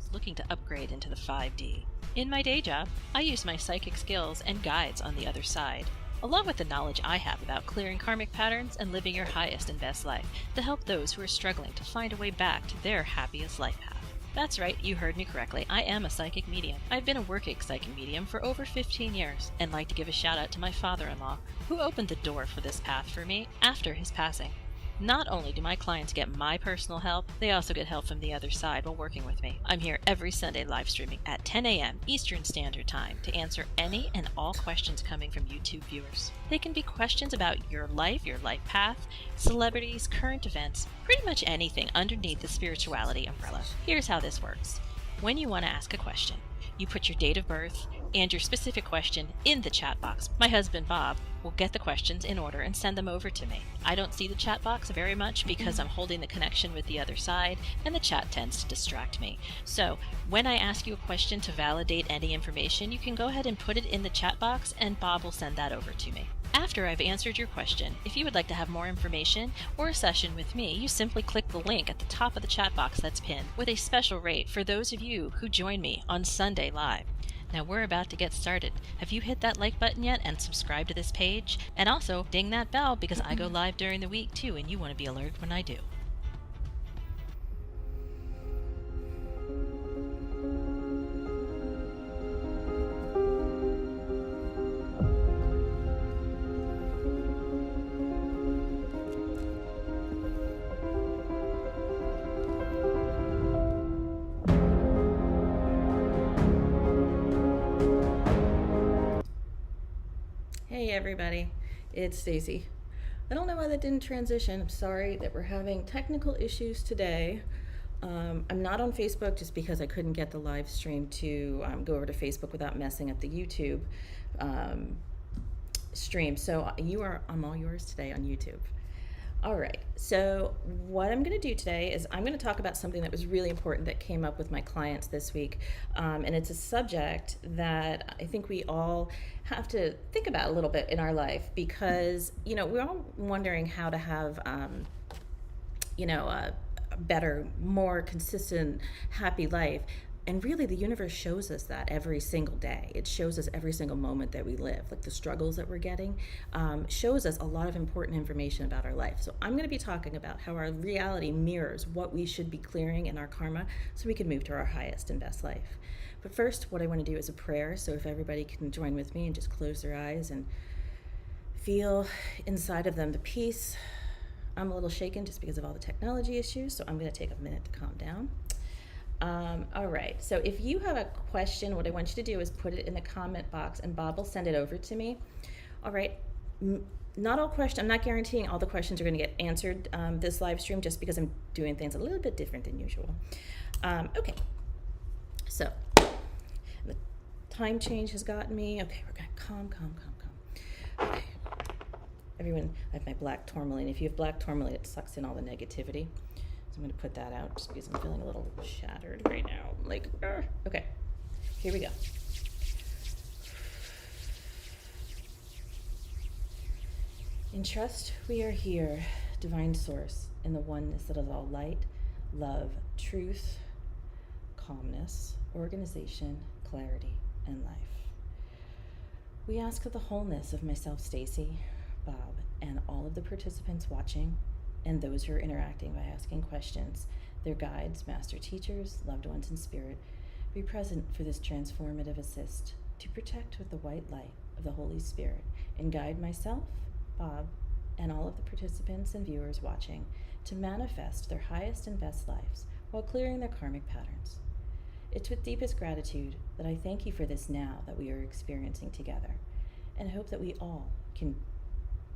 psychic looking to upgrade into the 5D. In my day job, I use my psychic skills and guides on the other side, along with the knowledge I have about clearing karmic patterns and living your highest and best life, to help those who are struggling to find a way back to their happiest life path. That's right, you heard me correctly. I am a psychic medium. I've been a working psychic medium for over 15 years, and like to give a shout out to my father-in-law, who opened the door for this path for me after his passing. Not only do my clients get my personal help, they also get help from the other side while working with me. I'm here every Sunday live streaming at 10 a.m. Eastern Standard Time to answer any and all questions coming from YouTube viewers. They can be questions about your life path, celebrities, current events, pretty much anything underneath the spirituality umbrella. Here's how this works. When you want to ask a question, you put your date of birth and your specific question in the chat box. My husband, Bob, will get the questions in order and send them over to me. I don't see the chat box very much because I'm holding the connection with the other side, and the chat tends to distract me. So when I ask you a question to validate any information, you can go ahead and put it in the chat box, and Bob will send that over to me. After I've answered your question, if you would like to have more information or a session with me, you simply click the link at the top of the chat box that's pinned, with a special rate for those of you who join me on Sunday Live. Now we're about to get started. Have you hit that like button yet and subscribed to this page? And also ding that bell because I go live during the week too, and you want to be alerted when I do. Hey everybody, it's Stacy. I don't know why that didn't transition. I'm sorry that we're having technical issues today. I'm not on Facebook just because I couldn't get the live stream to go over to Facebook without messing up the YouTube stream. So I'm all yours today on YouTube. All right, so what I'm going to do today is I'm going to talk about something that was really important that came up with my clients this week, and it's a subject that I think we all have to think about a little bit in our life because, we're all wondering how to have, a better, more consistent, happy life. And really, the universe shows us that every single day. It shows us every single moment that we live, like the struggles that we're getting, shows us a lot of important information about our life. So I'm going to be talking about how our reality mirrors what we should be clearing in our karma so we can move to our highest and best life. But first, what I want to do is a prayer. So if everybody can join with me and just close their eyes and feel inside of them the peace. I'm a little shaken just because of all the technology issues, so I'm going to take a minute to calm down. All right, so if you have a question, what I want you to do is put it in the comment box and Bob will send it over to me. All right, not all questions, I'm not guaranteeing all the questions are going to get answered this live stream just because I'm doing things a little bit different than usual. Okay, so the time change has gotten me. Okay, we're going to calm. Okay, everyone, I have my black tourmaline. If you have black tourmaline, it sucks in all the negativity. I'm going to put that out just because I'm feeling a little shattered right now. Okay, here we go. In trust, we are here, divine source, in the oneness that is all light, love, truth, calmness, organization, clarity, and life. We ask that the wholeness of myself, Stacy, Bob, and all of the participants watching, and those who are interacting by asking questions, their guides, master teachers, loved ones in spirit, be present for this transformative assist to protect with the white light of the Holy Spirit and guide myself, Bob, and all of the participants and viewers watching to manifest their highest and best lives while clearing their karmic patterns. It's with deepest gratitude that I thank you for this now that we are experiencing together, and hope that we all can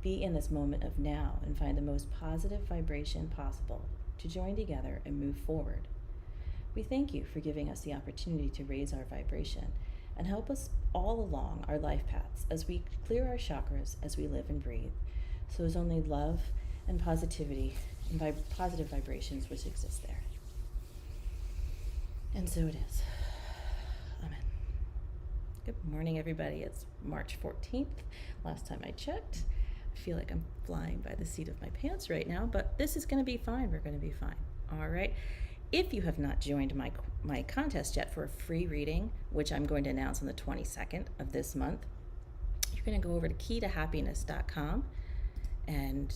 be in this moment of now and find the most positive vibration possible to join together and move forward. We thank you for giving us the opportunity to raise our vibration and help us all along our life paths as we clear our chakras as we live and breathe, so there's only love and positivity and positive vibrations which exist there. And so it is. Amen. Good morning, everybody. It's March 14th. Last time I checked. I feel like I'm flying by the seat of my pants right now, but this is going to be fine. We're going to be fine. All right. If you have not joined my my contest yet for a free reading, which I'm going to announce on the 22nd of this month, you're going to go over to keytohappiness.com and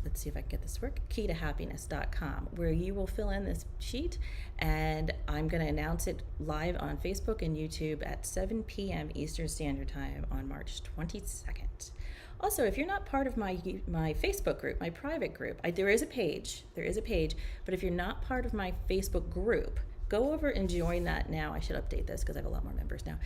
let's see if I can get this to work, keytohappiness.com, where you will fill in this sheet, and I'm going to announce it live on Facebook and YouTube at 7 p.m. Eastern Standard Time on March 22nd. Also, if you're not part of my Facebook group, my private group, there is a page, but if you're not part of my Facebook group, go over and join that now. I should update this because I have a lot more members now.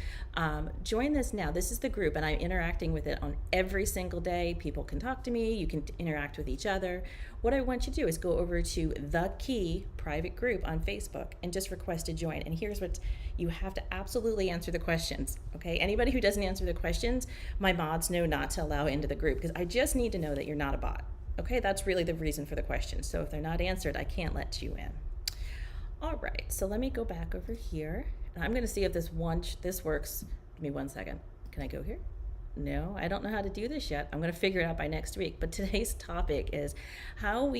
Join this now. This is the group, and I'm interacting with it on every single day. People can talk to me. You can interact with each other. What I want you to do is go over to the Key private group on Facebook and just request to join. And here's what you have to absolutely answer the questions. Okay? Anybody who doesn't answer the questions, my mods know not to allow into the group because I just need to know that you're not a bot. Okay? That's really the reason for the questions. So if they're not answered, I can't let you in. All right, so let me go back over here. And I'm going to see if this works. Give me 1 second. Can I go here? No, I don't know how to do this yet. I'm going to figure it out by next week. But today's topic is how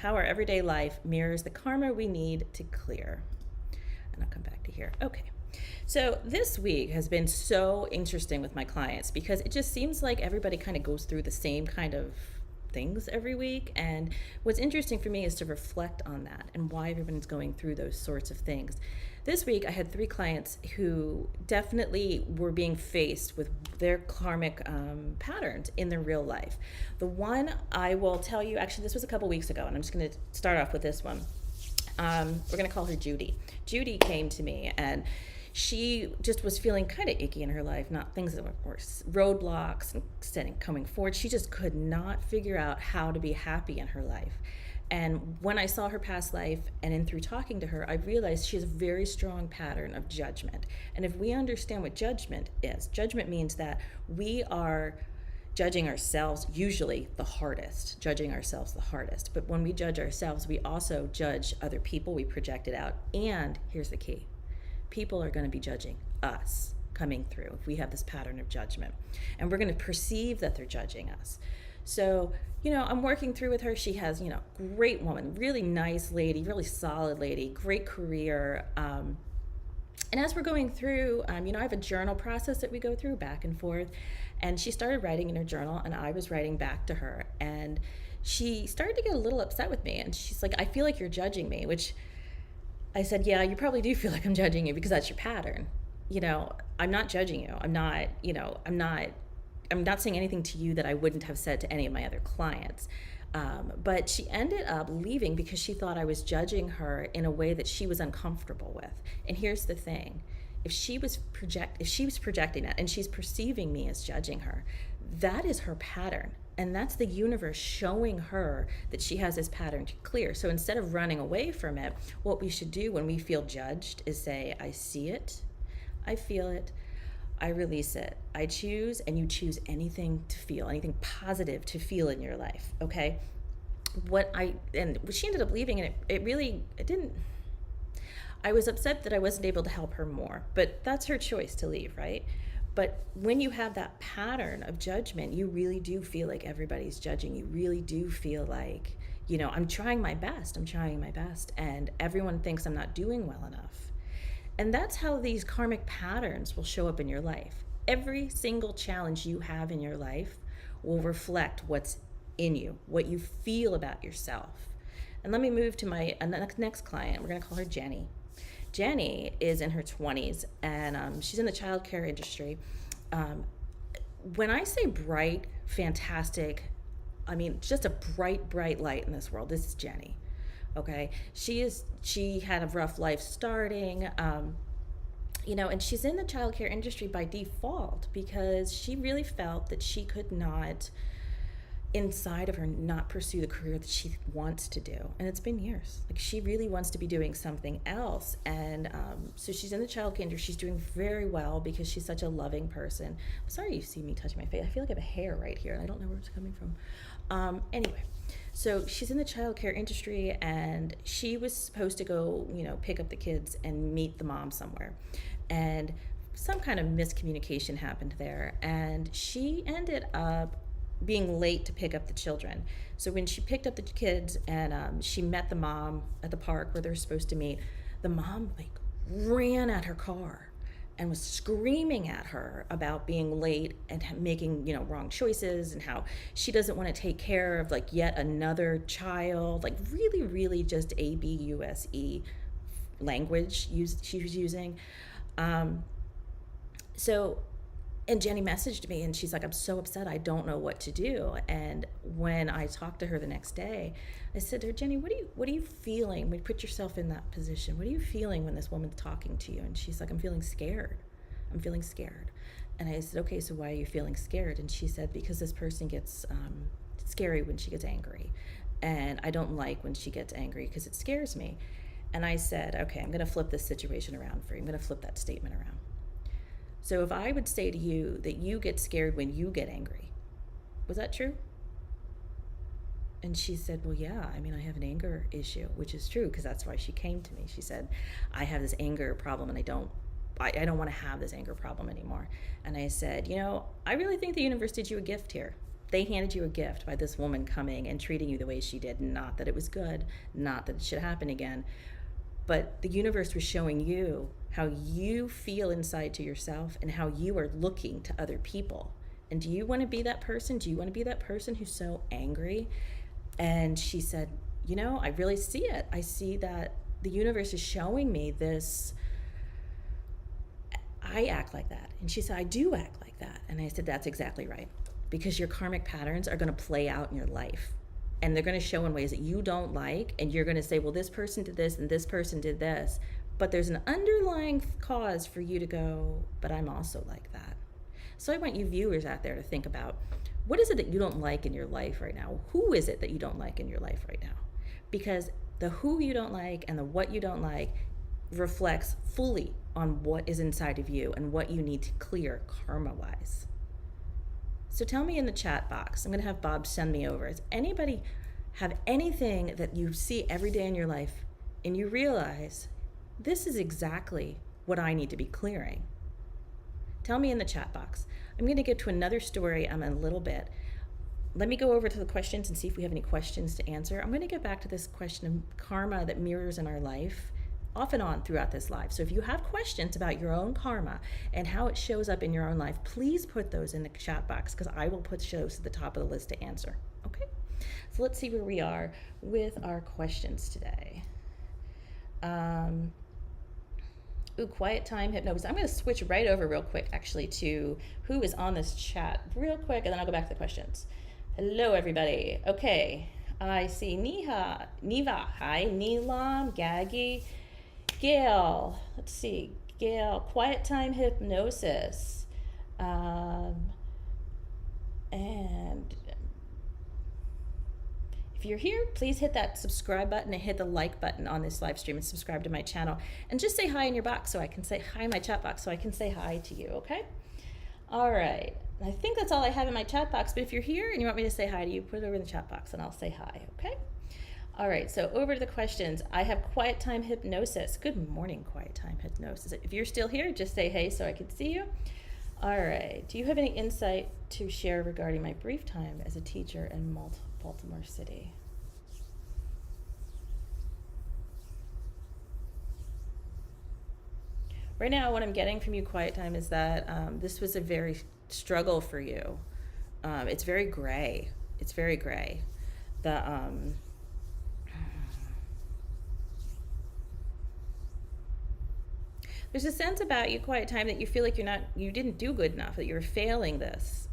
our everyday life mirrors the karma we need to clear. And I'll come back to here. Okay. So this week has been so interesting with my clients because it just seems like everybody kind of goes through the same kind of things every week, and what's interesting for me is to reflect on that and why everyone's going through those sorts of things. This week I had 3 clients who definitely were being faced with their karmic patterns in their real life. The one I will tell you, actually this was a couple weeks ago, and I'm just going to start off with this one. We're going to call her Judy. Judy came to me and she just was feeling kind of icky in her life, not things that were roadblocks and coming forward. She just could not figure out how to be happy in her life. And when I saw her past life and through talking to her, I realized she has a very strong pattern of judgment. And if we understand what judgment is, judgment means that we are judging ourselves usually the hardest, But when we judge ourselves, we also judge other people, we project it out. And here's the key. People are going to be judging us coming through if we have this pattern of judgment. And we're going to perceive that they're judging us. So, I'm working through with her. She has, great woman, really nice lady, really solid lady, great career. And as we're going through, I have a journal process that we go through back and forth. And she started writing in her journal and I was writing back to her. And she started to get a little upset with me. And she's like, I feel like you're judging me, which I said, yeah, you probably do feel like I'm judging you because that's your pattern. I'm not judging you. I'm not saying anything to you that I wouldn't have said to any of my other clients. But she ended up leaving because she thought I was judging her in a way that she was uncomfortable with. And here's the thing. If she was projecting that and she's perceiving me as judging her, that is her pattern. And that's the universe showing her that she has this pattern to clear. So instead of running away from it, what we should do when we feel judged is say, I see it, I feel it, I release it. I choose, and you choose anything to feel, anything positive to feel in your life, okay? She ended up leaving, and it didn't, I was upset that I wasn't able to help her more, but that's her choice to leave, right? But when you have that pattern of judgment, you really do feel like everybody's judging. You really do feel like, I'm trying my best, and everyone thinks I'm not doing well enough. And that's how these karmic patterns will show up in your life. Every single challenge you have in your life will reflect what's in you, what you feel about yourself. And let me move to my next client. We're going to call her Jenny. Jenny is in her 20s, and she's in the childcare industry. When I say bright, fantastic, I mean just a bright, bright light in this world. This is Jenny, okay? She had a rough life starting, and she's in the childcare industry by default because she really felt that she could not inside of her not pursue the career that she wants to do. And it's been years. Like, she really wants to be doing something else. And so she's in the childcare industry. She's doing very well because she's such a loving person. I'm sorry you see me touching my face. I feel like I have a hair right here and I don't know where it's coming from. Anyway, so she's in the childcare industry and she was supposed to go, pick up the kids and meet the mom somewhere. And some kind of miscommunication happened there. And she ended up being late to pick up the children. So when she picked up the kids and she met the mom at the park where they're supposed to meet, The mom like ran at her car and was screaming at her about being late and making, wrong choices, and how she doesn't want to take care of like yet another child, like really, really just ABUSE language she was using. So, and Jenny messaged me and she's like, I'm so upset, I don't know what to do. And when I talked to her the next day, I said to her, Jenny, what are you feeling when you put yourself in that position? What are you feeling when this woman's talking to you? And she's like, I'm feeling scared. And I said, okay, so why are you feeling scared? And she said, because this person gets scary when she gets angry. And I don't like when she gets angry because it scares me. And I said, okay, I'm going to flip this situation around for you. I'm going to flip that statement around. So if I would say to you that you get scared when you get angry, was that true? And she said, well, yeah, I have an anger issue, which is true because that's why she came to me. She said, I have this anger problem and I don't want to have this anger problem anymore. And I said, I really think the universe did you a gift here. They handed you a gift by this woman coming and treating you the way she did. Not that it was good, not that it should happen again, but the universe was showing you how you feel inside to yourself and how you are looking to other people. And do you want to be that person? Do you want to be that person who's so angry? And she said, I really see it. I see that the universe is showing me this. I act like that. And she said, I do act like that. And I said, that's exactly right. Because your karmic patterns are going to play out in your life. And they're going to show in ways that you don't like. And you're going to say, well, this person did this and this person did this. But there's an underlying cause for you to go, but I'm also like that. So I want you viewers out there to think about, what is it that you don't like in your life right now? Who is it that you don't like in your life right now? Because the who you don't like and the what you don't like reflects fully on what is inside of you and what you need to clear karma-wise. So tell me in the chat box. I'm going to have Bob send me over. Does anybody have anything that you see every day in your life and you realize this is exactly what I need to be clearing? Tell me in the chat box. I'm going to get to another story in a little bit. Let me go over to the questions and see if we have any questions to answer. I'm going to get back to this question of karma that mirrors in our life off and on throughout this live. So if you have questions about your own karma and how it shows up in your own life, please put those in the chat box because I will put those to the top of the list to answer. Okay? So let's see where we are with our questions today. Quiet time hypnosis. I'm going to switch right over real quick actually to who is on this chat real quick, and then I'll go back to the questions. Hello, everybody. Okay. I see Niva. Hi. Neelam, Gaggy, Gail. Let's see. Gail, quiet time hypnosis. And if you're here, please hit that subscribe button and hit the like button on this live stream and subscribe to my channel. And just say hi in your box so I can say hi in my chat box so I can say hi to you, okay? All right. I think that's all I have in my chat box, but if you're here and you want me to say hi to you, put it over in the chat box and I'll say hi, okay? All right, so over to the questions. I have quiet time hypnosis. Good morning, quiet time hypnosis. If you're still here, just say hey so I can see you. All right. Do you have any insight to share regarding my brief time as a teacher in Baltimore City? Right now, what I'm getting from you, quiet time, is that this was a very struggle for you. It's very gray. It's very gray. There's a sense about you, quiet time, that you feel like you didn't do good enough, that you're failing this.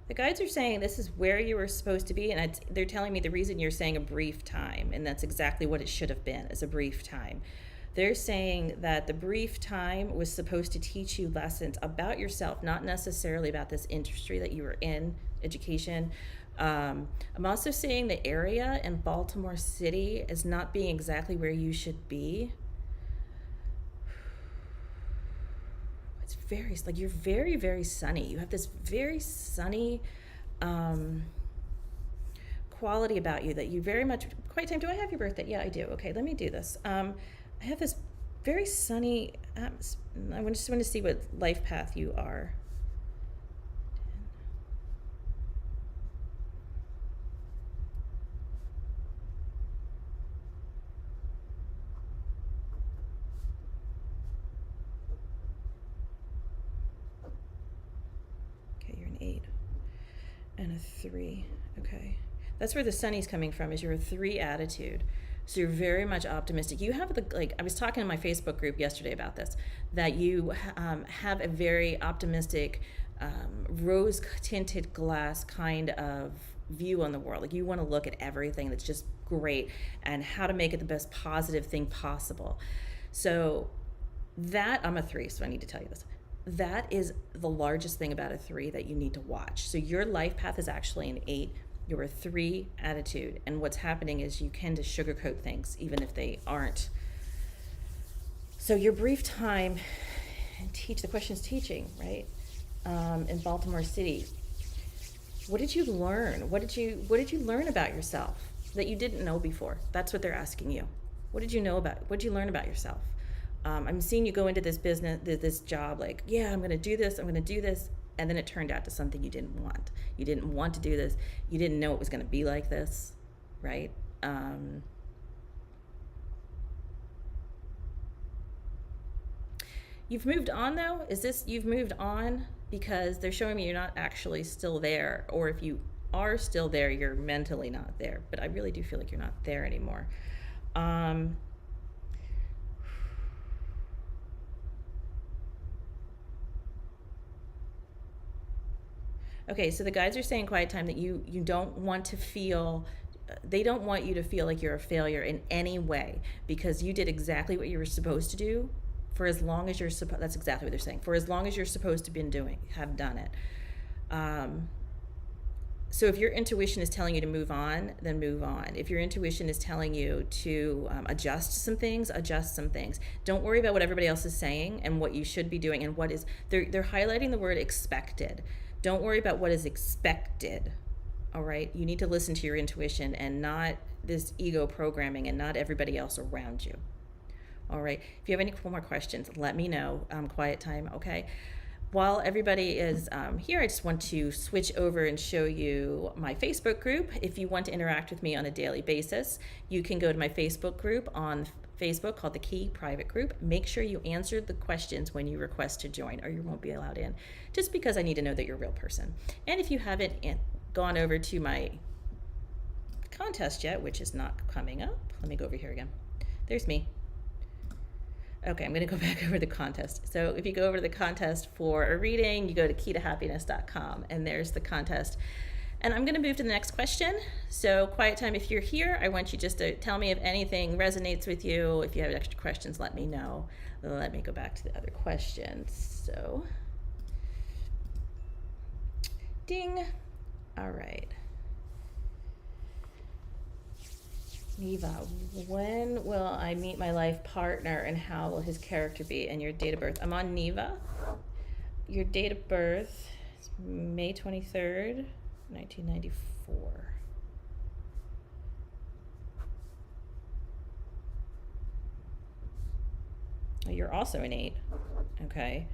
The guides are saying this is where you were supposed to be, and they're telling me the reason you're saying a brief time, and that's exactly what it should have been, is a brief time. They're saying that the brief time was supposed to teach you lessons about yourself, not necessarily about this industry that you were in, education. I'm also seeing the area in Baltimore City as not being exactly where you should be. It's very, like, you're very, very sunny. You have this very sunny quality about you that you very much, quiet time, do I have your birthday? Yeah, I do. Okay, let me do this. I have this very sunny, I just want to see what life path you are. 3. Okay. That's where the sunny's coming from, is you're a 3 attitude. So you're very much optimistic. You have I was talking in my Facebook group yesterday about this, that you have a very optimistic, rose-tinted glass kind of view on the world. Like, you want to look at everything that's just great and how to make it the best positive thing possible. So that, I'm a 3, so I need to tell you this. That is the largest thing about a 3 that you need to watch. So your life path is actually an 8. You're a 3 attitude, and what's happening is you tend to sugarcoat things even if they aren't. So your brief time the question's teaching, right? In Baltimore City, what did you learn? What did you learn about yourself that you didn't know before? That's what they're asking you. What did you learn about yourself? I'm seeing you go into this business, this job, like, yeah, I'm going to do this, and then it turned out to something you didn't want. You didn't want to do this. You didn't know it was going to be like this, right? You've moved on, though? You've moved on because they're showing me you're not actually still there, or if you are still there, you're mentally not there. But I really do feel like you're not there anymore. Okay, so the guides are saying quiet time that you don't want to feel, they don't want you to feel like you're a failure in any way, because you did exactly what you were supposed to do for as long as you're supposed, that's exactly what they're saying, for as long as you're supposed to have done it. So if your intuition is telling you to move on, then move on. If your intuition is telling you to adjust some things, adjust some things. Don't worry about what everybody else is saying and what you should be doing and what is, they're highlighting the word expected. Don't worry about what is expected, all right? You need to listen to your intuition and not this ego programming and not everybody else around you, all right? If you have any more questions, let me know. Quiet time, okay? While everybody is here, I just want to switch over and show you my Facebook group. If you want to interact with me on a daily basis, you can go to my Facebook group on Facebook called The Key Private Group. Make sure you answer the questions when you request to join, or you won't be allowed in, just because I need to know that you're a real person. And if you haven't gone over to my contest yet, which is not coming up, let me go over here again. There's me. Okay, I'm going to go back over the contest. So if you go over to the contest for a reading, you go to keytohappiness.com, and there's the contest. And I'm going to move to the next question. So quiet time, if you're here, I want you just to tell me if anything resonates with you. If you have extra questions, let me know. Let me go back to the other questions. So, ding. All right. Neva, when will I meet my life partner and how will his character be, and your date of birth? I'm on Neva. Your date of birth is May 23rd, 1994. Oh, you're also an 8. Okay.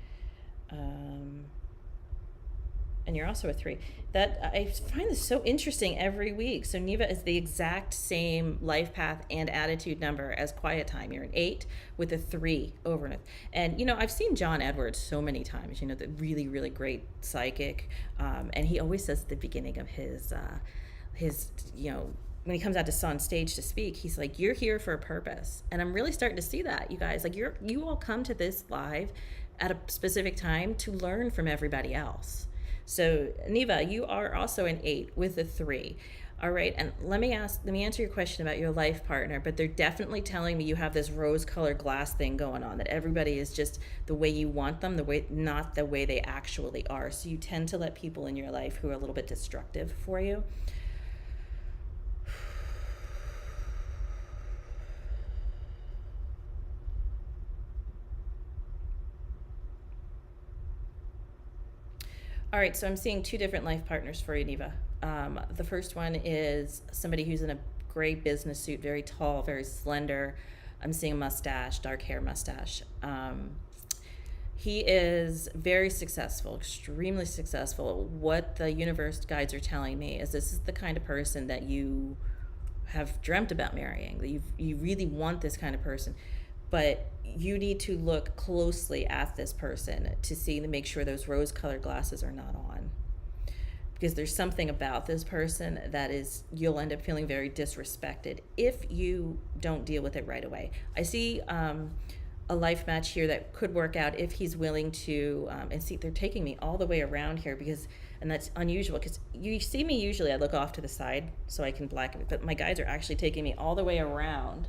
And you're also a 3. That I find this so interesting every week. So Neva is the exact same life path and attitude number as quiet time. You're an 8 with a 3 over it. And you know, I've seen John Edwards so many times. You know, the really, really great psychic, and he always says at the beginning of his you know, when he comes out on stage to speak, he's like, "You're here for a purpose." And I'm really starting to see that, you guys. Like, you all come to this live at a specific time to learn from everybody else. So Neva, you are also an 8 with a 3. All right, and let me answer your question about your life partner, but they're definitely telling me you have this rose-colored glass thing going on, that everybody is just the way you want them, not the way they actually are. So you tend to let people in your life who are a little bit destructive for you. All right, so I'm seeing 2 different life partners for you, Neva. The first one is somebody who's in a gray business suit, very tall, very slender. I'm seeing a mustache, dark hair mustache. He is very successful, extremely successful. What the universe guides are telling me is this is the kind of person that you have dreamt about marrying, that you really want this kind of person. But you need to look closely at this person to make sure those rose-colored glasses are not on. because there's something about this person that is, you'll end up feeling very disrespected if you don't deal with it right away. I see a life match here that could work out if he's willing to, and see, they're taking me all the way around here because, and that's unusual because you see me usually, I look off to the side so I can blacken it, but my guides are actually taking me all the way around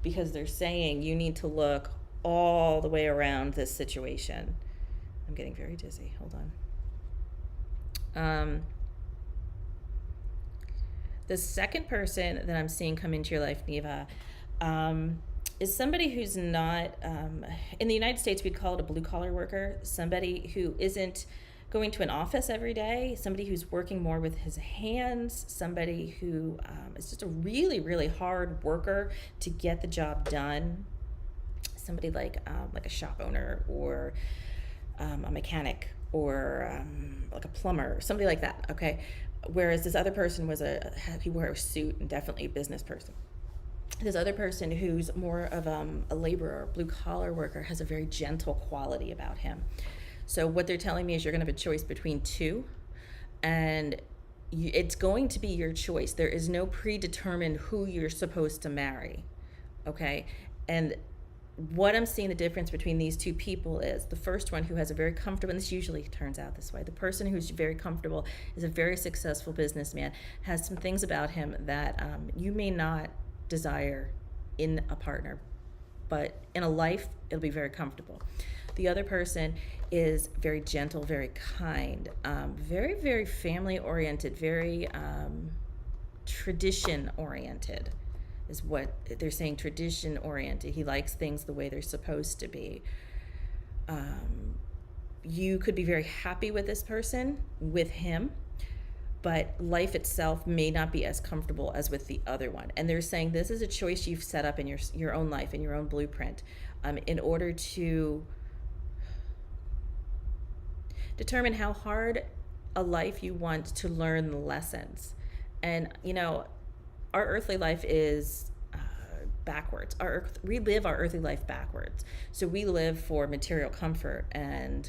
because they're saying you need to look all the way around this situation. I'm getting very dizzy. Hold on. The second person that I'm seeing come into your life, Neva, is somebody who's not, in the United States, we'd call it a blue-collar worker, somebody who isn't going to an office every day, somebody who's working more with his hands, somebody who is just a really, really hard worker to get the job done, somebody like a shop owner or a mechanic or like a plumber, somebody like that, okay? Whereas this other person he wore a suit and definitely a business person. This other person who's more of a laborer, blue-collar worker, has a very gentle quality about him. So what they're telling me is you're going to have a choice between two, and it's going to be your choice. There is no predetermined who you're supposed to marry, okay? And what I'm seeing the difference between these two people is the first one who has a very comfortable, and this usually turns out this way, the person who's very comfortable is a very successful businessman, has some things about him that you may not desire in a partner, but in a life, it'll be very comfortable. The other person is very gentle, very kind, very, very family-oriented, very tradition-oriented is what they're saying, tradition-oriented. He likes things the way they're supposed to be. You could be very happy with this person, with him, but life itself may not be as comfortable as with the other one. And they're saying this is a choice you've set up in your own life, in your own blueprint, in order to determine how hard a life you want to learn the lessons. And, you know, our earthly life is backwards. We live our earthly life backwards. So we live for material comfort and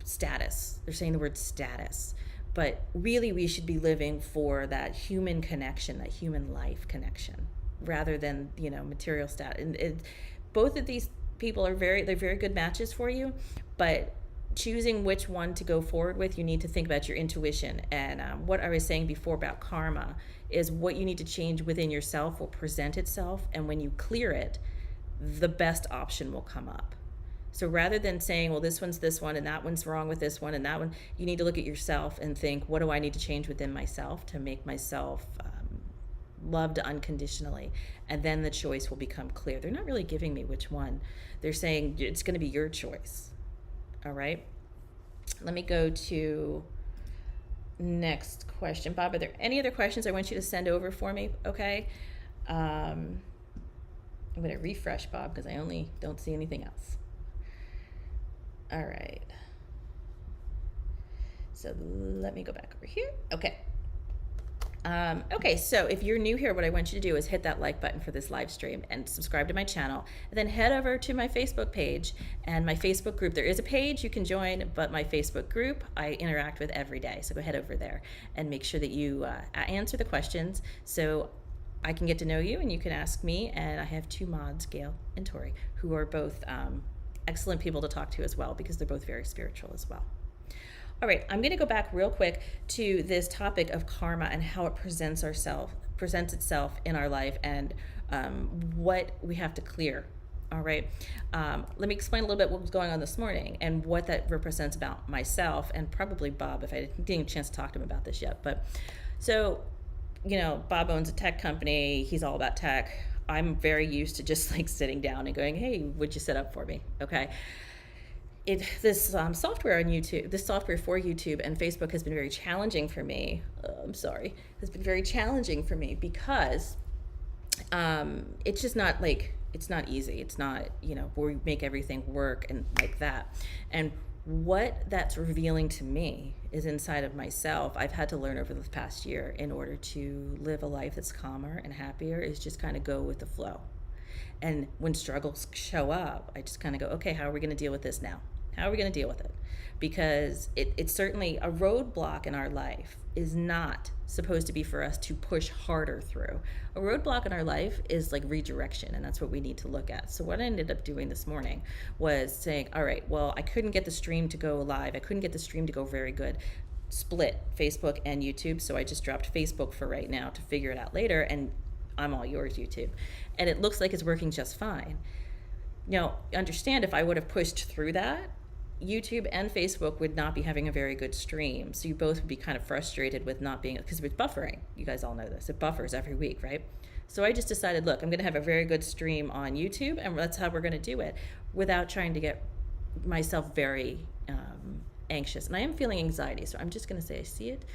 status. They're saying the word status. But really we should be living for that human connection, that human life connection, rather than, you know, material status. And both of these people are they're very good matches for you, but choosing which one to go forward with, you need to think about your intuition. And what I was saying before about karma is what you need to change within yourself will present itself. And when you clear it, the best option will come up. So rather than saying, well, this one's this one and that one's wrong with this one and that one, you need to look at yourself and think, what do I need to change within myself to make myself loved unconditionally? And then the choice will become clear. They're not really giving me which one. They're saying it's going to be your choice. All right. Let me go to next question. Bob, are there any other questions I want you to send over for me? Okay. I'm going to refresh, Bob, because I only don't see anything else. All right. So let me go back over here. Okay. Okay, so if you're new here, what I want you to do is hit that like button for this live stream and subscribe to my channel. And then head over to my Facebook page and my Facebook group. There is a page you can join, but my Facebook group I interact with every day. So go head over there and make sure that you answer the questions so I can get to know you and you can ask me. And I have two mods, Gail and Tori, who are both excellent people to talk to as well because they're both very spiritual as well. All right, I'm going to go back real quick to this topic of karma and how it presents itself in our life and what we have to clear. All right, let me explain a little bit what was going on this morning and what that represents about myself and probably Bob, if I didn't get a chance to talk to him about this yet. But so, you know, Bob owns a tech company. He's all about tech. I'm very used to just like sitting down and going, hey, what'd you set up for me? Okay. This software on YouTube, this software for YouTube and Facebook has been very challenging for me. Has been very challenging for me because it's just not like, it's not easy. It's not, you know, where we make everything work and like that. And what that's revealing to me is inside of myself. I've had to learn over the past year in order to live a life that's calmer and happier is just kind of go with the flow. And when struggles show up, I just kind of go, okay, how are we going to deal with this now? How are we going to deal with it? Because it's certainly a roadblock in our life is not supposed to be for us to push harder through. A roadblock in our life is like redirection, and that's what we need to look at. So what I ended up doing this morning was saying, all right, well, I couldn't get the stream to go live. I couldn't get the stream to go very good. Split Facebook and YouTube. So I just dropped Facebook for right now to figure it out later, and I'm all yours, YouTube. And it looks like it's working just fine. Now, understand if I would have pushed through that, YouTube and Facebook would not be having a very good stream. So you both would be kind of frustrated with not being, because it's buffering. You guys all know this. It buffers every week, right? So I just decided, look, I'm going to have a very good stream on YouTube, and that's how we're going to do it without trying to get myself very anxious. And I am feeling anxiety, so I'm just going to say I see it,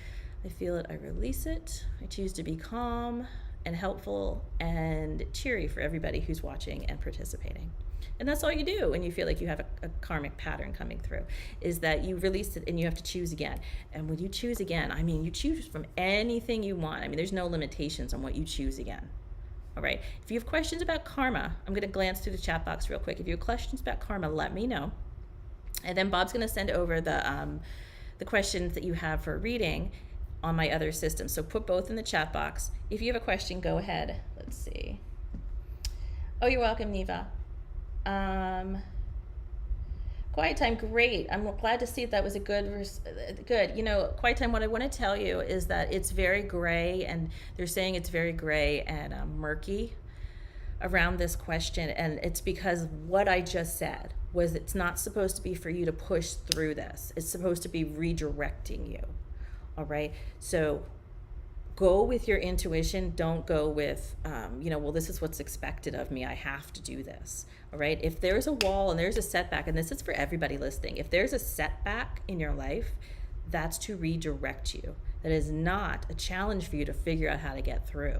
I feel it, I release it. I choose to be calm and helpful and cheery for everybody who's watching and participating. And that's all you do when you feel like you have a karmic pattern coming through, is that you release it and you have to choose again. And when you choose again, I mean, you choose from anything you want. I mean, there's no limitations on what you choose again. All right. If you have questions about karma, I'm going to glance through the chat box real quick. If you have questions about karma, let me know. And then Bob's going to send over the questions that you have for reading on my other system. So put both in the chat box. If you have a question, go ahead. Let's see. Oh, you're welcome, Neva. Quiet time, great. I'm glad to see that was a good. You know, quiet time, what I want to tell you is that it's very gray, and they're saying it's very gray and murky around this question. And it's because what I just said was it's not supposed to be for you to push through this. It's supposed to be redirecting you. All right. So go with your intuition. Don't go with, well, this is what's expected of me. I have to do this. All right. If there's a wall and there's a setback, and this is for everybody listening, if there's a setback in your life, that's to redirect you. That is not a challenge for you to figure out how to get through.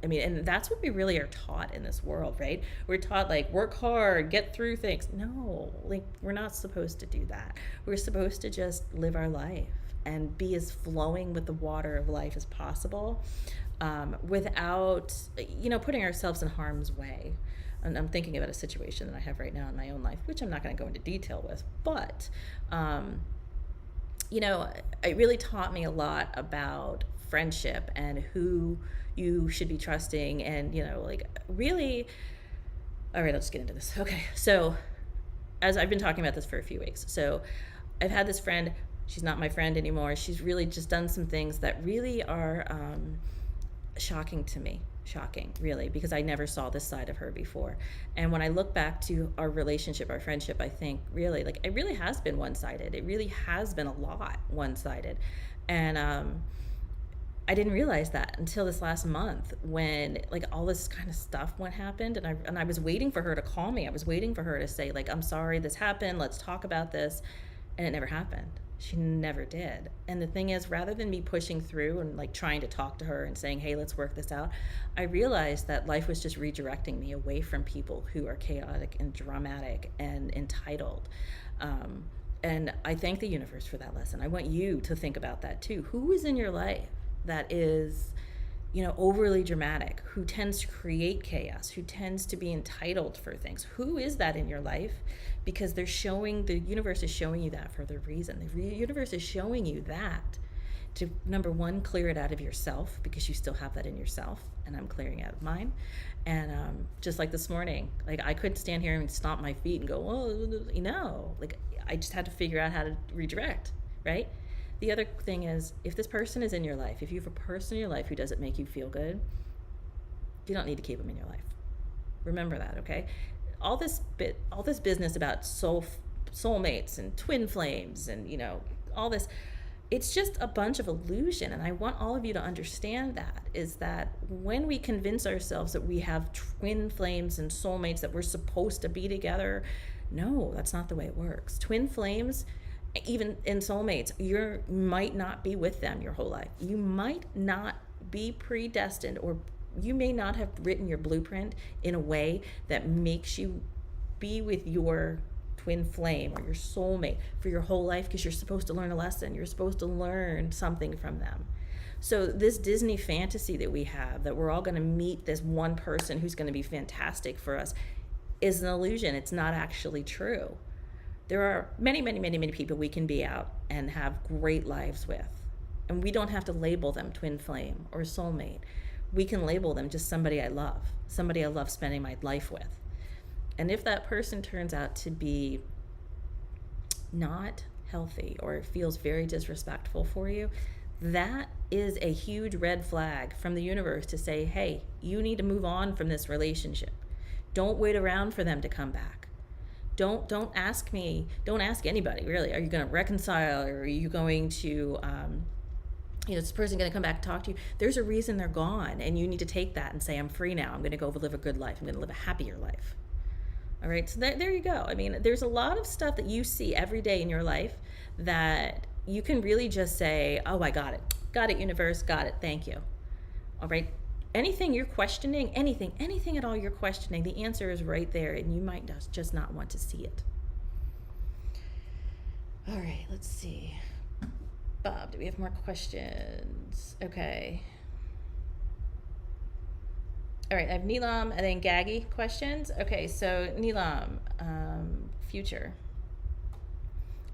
I mean, and that's what we really are taught in this world, right? We're taught like work hard, get through things. No, like we're not supposed to do that. We're supposed to just live our life and be as flowing with the water of life as possible, without, putting ourselves in harm's way. And I'm thinking about a situation that I have right now in my own life, which I'm not going to go into detail with, but, it really taught me a lot about friendship and who you should be trusting, and, really, all right, let's get into this. Okay, so as I've been talking about this for a few weeks, so I've had this friend. She's not my friend anymore. She's really just done some things that really are shocking to me. Shocking, really, because I never saw this side of her before. And when I look back to our relationship, our friendship, I think really, like, it really has been one-sided. It really has been a lot one-sided. And I didn't realize that until this last month when, like, all this kind of stuff happened. And I was waiting for her to call me. I was waiting for her to say, like, I'm sorry this happened. Let's talk about this. And it never happened. She never did. And the thing is, rather than me pushing through and like trying to talk to her and saying, hey, let's work this out, I realized that life was just redirecting me away from people who are chaotic and dramatic and entitled. And I thank the universe for that lesson. I want you to think about that too. Who is in your life that is, overly dramatic, who tends to create chaos, who tends to be entitled for things? Who is that in your life? Because the universe is showing you that for the reason. The universe is showing you that to, number one, clear it out of yourself, because you still have that in yourself, and I'm clearing out of mine. And just like this morning, like I couldn't stand here and stomp my feet and go, oh, like I just had to figure out how to redirect, right? The other thing is, if this person is in your life, if you have a person in your life who doesn't make you feel good, you don't need to keep them in your life. Remember that, okay? All this business about soulmates and twin flames and, all this, it's just a bunch of illusion. And I want all of you to understand that, is that when we convince ourselves that we have twin flames and soulmates, that we're supposed to be together, no, that's not the way it works. Twin flames, even in soulmates, you might not be with them your whole life. You might not be predestined, or you may not have written your blueprint in a way that makes you be with your twin flame or your soulmate for your whole life, because you're supposed to learn a lesson. You're supposed to learn something from them. So this Disney fantasy that we have, that we're all going to meet this one person who's going to be fantastic for us, is an illusion. It's not actually true. There are many, many, many, many people we can be out and have great lives with. And we don't have to label them twin flame or soulmate. We can label them just somebody I love spending my life with. And if that person turns out to be not healthy or feels very disrespectful for you, that is a huge red flag from the universe to say, hey, you need to move on from this relationship. Don't wait around for them to come back. Don't ask me, don't ask anybody really, are you going to reconcile, or are you going to this person going to come back and talk to you? There's a reason they're gone, and you need to take that and say, I'm free now. I'm going to go live a good life. I'm going to live a happier life. All right, so there you go. I mean, there's a lot of stuff that you see every day in your life that you can really just say, oh, I got it. Got it, universe. Got it. Thank you. All right. Anything you're questioning, anything at all you're questioning, the answer is right there, and you might just not want to see it. All right, let's see. Bob, do we have more questions? Okay. All right, I have Neelam and then Gaggy questions. Okay, so Neelam, future.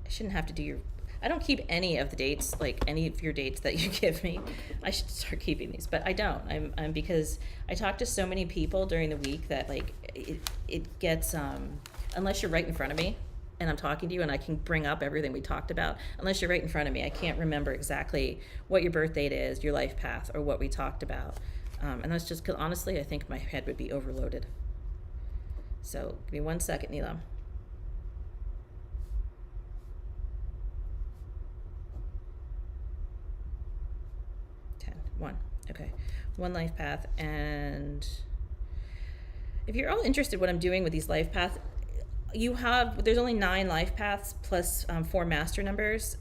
I shouldn't have to do I don't keep any of the dates, like any of your dates that you give me. I should start keeping these, but I don't. I'm because I talk to so many people during the week that like it gets, unless you're right in front of me and I'm talking to you and I can bring up everything we talked about, unless you're right in front of me, I can't remember exactly what your birth date is, your life path, or what we talked about. And that's just because honestly, I think my head would be overloaded. So give me 1 second, Neelam. One. Okay. One life path. And if you're all interested in what I'm doing with these life paths, there's only 9 life paths plus 4 master numbers.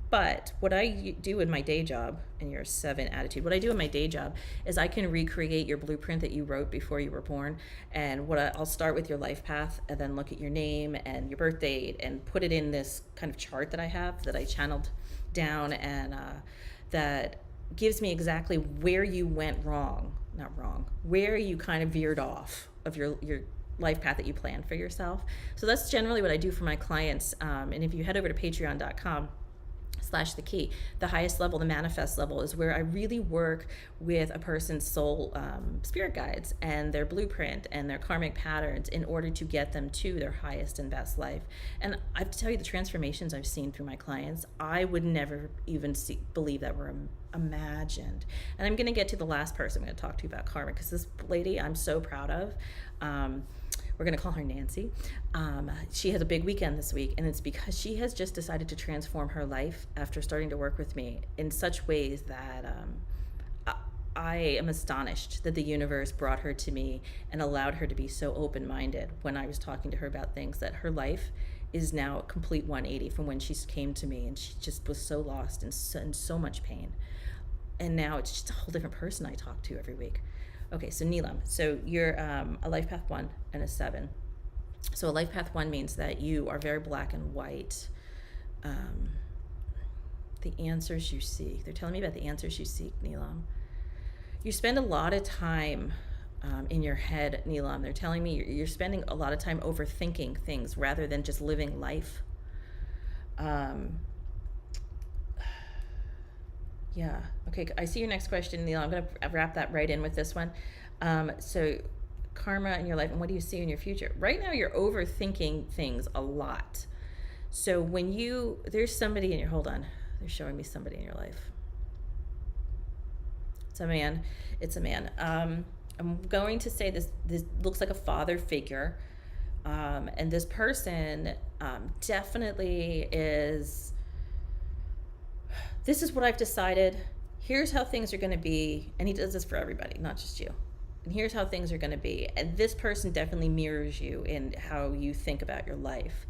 But what I do in my day job, and you're a 7 attitude, what I do in my day job is I can recreate your blueprint that you wrote before you were born. And I'll start with your life path and then look at your name and your birth date and put it in this kind of chart that I have that I channeled down, and that gives me exactly where you went where you kind of veered off of your life path that you planned for yourself. So that's generally what I do for my clients. And if you head over to patreon.com/the key, the highest level, the manifest level, is where I really work with a person's soul spirit guides and their blueprint and their karmic patterns in order to get them to their highest and best life. And I have to tell you, the transformations I've seen through my clients, I would never even believe that were imagined. And I'm going to get to the last person I'm going to talk to you about karma, because this lady I'm so proud of. We're going to call her Nancy. She has a big weekend this week, and it's because she has just decided to transform her life after starting to work with me in such ways that I am astonished that the universe brought her to me and allowed her to be so open-minded when I was talking to her about things, that her life is now a complete 180 from when she came to me, and she just was so lost and in so much pain. And now it's just a whole different person I talk to every week. Okay, so Neelam, so you're a life path 1 and a 7. So a life path 1 means that you are very black and white. The answers you seek. They're telling me about the answers you seek, Neelam. You spend a lot of time in your head, Neelam. They're telling me you're spending a lot of time overthinking things rather than just living life. Yeah. Okay. I see your next question, Neelam. I'm going to wrap that right in with this one. So karma in your life, and what do you see in your future? Right now, you're overthinking things a lot. So when there's somebody in your, hold on, they're showing me somebody in your life. It's a man. I'm going to say this looks like a father figure. And this person definitely is, this is what I've decided. Here's how things are going to be. And he does this for everybody, not just you. And here's how things are going to be. And this person definitely mirrors you in how you think about your life.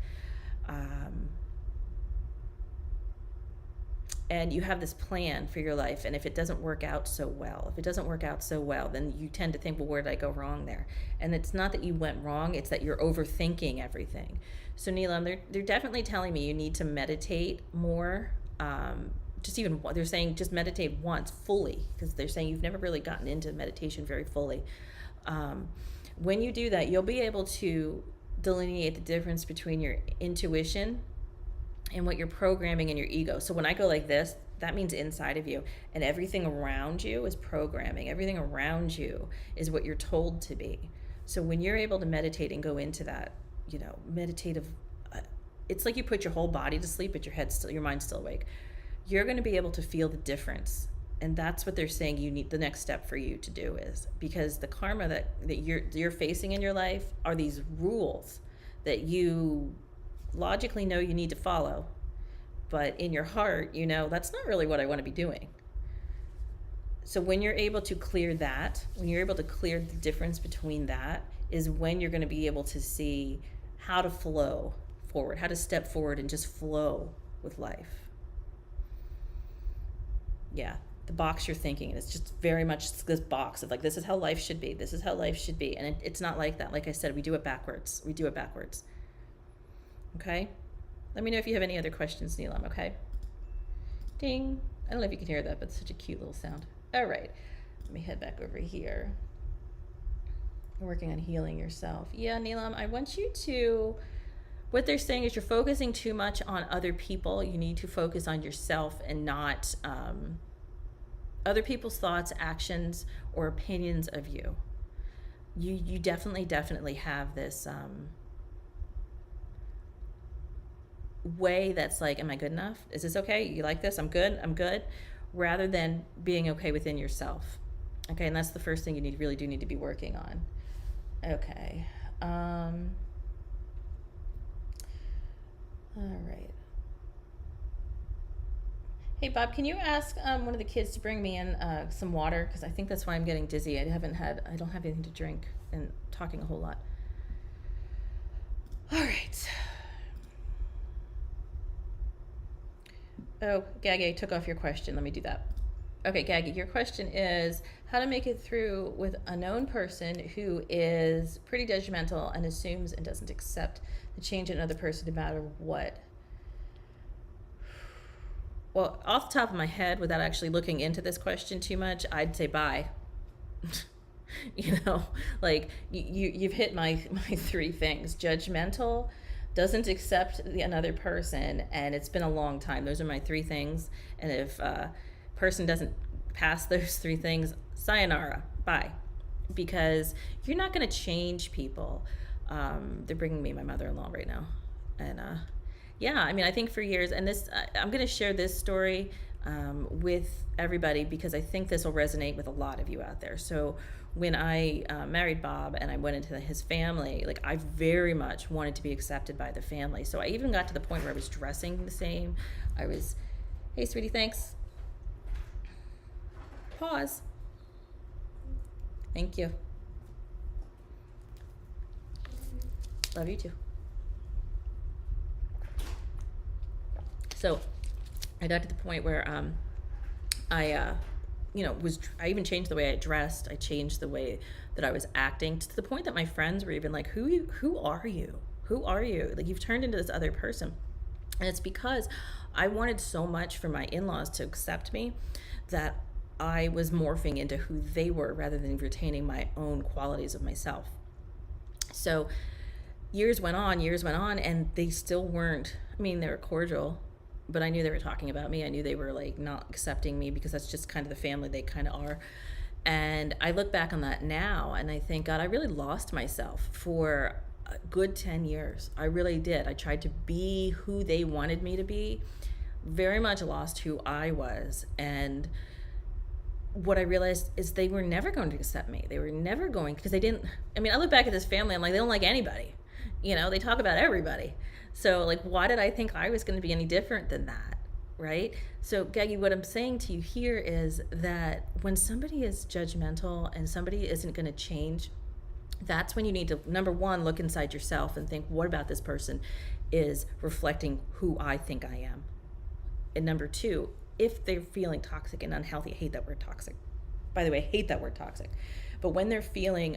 And you have this plan for your life. And if it doesn't work out so well, then you tend to think, well, where did I go wrong there? And it's not that you went wrong. It's that you're overthinking everything. So Neelam, they're definitely telling me you need to meditate more. They're saying just meditate once fully, because they're saying you've never really gotten into meditation very fully. When you do that, you'll be able to, delineate the difference between your intuition and what you're programming in your ego. So when I go like this, that means inside of you, and everything around you is programming. Everything around you is what you're told to be. So when you're able to meditate and go into that, meditative, it's like you put your whole body to sleep, but your mind's still awake. You're going to be able to feel the difference. And that's what they're saying you need, the next step for you to do is, because the karma that you're facing in your life are these rules that you logically know you need to follow, but in your heart, that's not really what I want to be doing. So when you're able to clear that, when you're able to clear the difference between that, is when you're going to be able to see how to flow forward, how to step forward and just flow with life. Yeah, the box you're thinking, it's just very much this box of like, this is how life should be. This is how life should be. And it's not like that. Like I said, we do it backwards. Okay? Let me know if you have any other questions, Neelam, okay? Ding. I don't know if you can hear that, but it's such a cute little sound. All right. Let me head back over here. We're working on healing yourself. Yeah, Neelam, I want you to, what they're saying is you're focusing too much on other people. You need to focus on yourself and not other people's thoughts, actions, or opinions of you. You definitely have this way that's like, am I good enough? Is this okay? You like this? I'm good. Rather than being okay within yourself. Okay, and that's the first thing you really do need to be working on. Okay. All right. Hey, Bob, can you ask one of the kids to bring me in some water? Because I think that's why I'm getting dizzy. I don't have anything to drink and talking a whole lot. All right. Oh, Gaggy, took off your question. Let me do that. Okay, Gaggy, your question is how to make it through with a known person who is pretty judgmental and assumes and doesn't accept the change in another person no matter what. Well, off the top of my head, without actually looking into this question too much, I'd say bye. Like you've hit my three things. Judgmental, doesn't accept another person, and it's been a long time. Those are my three things. And if a person doesn't pass those three things, sayonara, bye. Because you're not going to change people. They're bringing me my mother-in-law right now. And yeah, I mean, I think for years, and this, I'm going to share this story with everybody because I think this will resonate with a lot of you out there. So when I married Bob and I went into his family, like I very much wanted to be accepted by the family. So I even got to the point where I was dressing the same. Hey, sweetie, thanks. Pause. Thank you. Love you too. So I got to the point where I even changed the way I dressed. I changed the way that I was acting to the point that my friends were even like, who are you? Who are you? Like, you've turned into this other person. And it's because I wanted so much for my in-laws to accept me that I was morphing into who they were rather than retaining my own qualities of myself. So years went on, and they still weren't, they were cordial, but I knew they were talking about me. I knew they were like not accepting me because that's just kind of the family they kind of are. And I look back on that now and I think, God, I really lost myself for a good 10 years. I really did. I tried to be who they wanted me to be, very much lost who I was. And what I realized is they were never going to accept me. They were never going, because they didn't, I look back at this family, I'm like, they don't like anybody. They talk about everybody. So like, why did I think I was going to be any different than that, right? So Gaggy, what I'm saying to you here is that when somebody is judgmental and somebody isn't going to change, that's when you need to, number one, look inside yourself and think, what about this person is reflecting who I think I am? And number two, if they're feeling toxic and unhealthy, I hate that word toxic. By the way, I hate that word toxic. But when they're feeling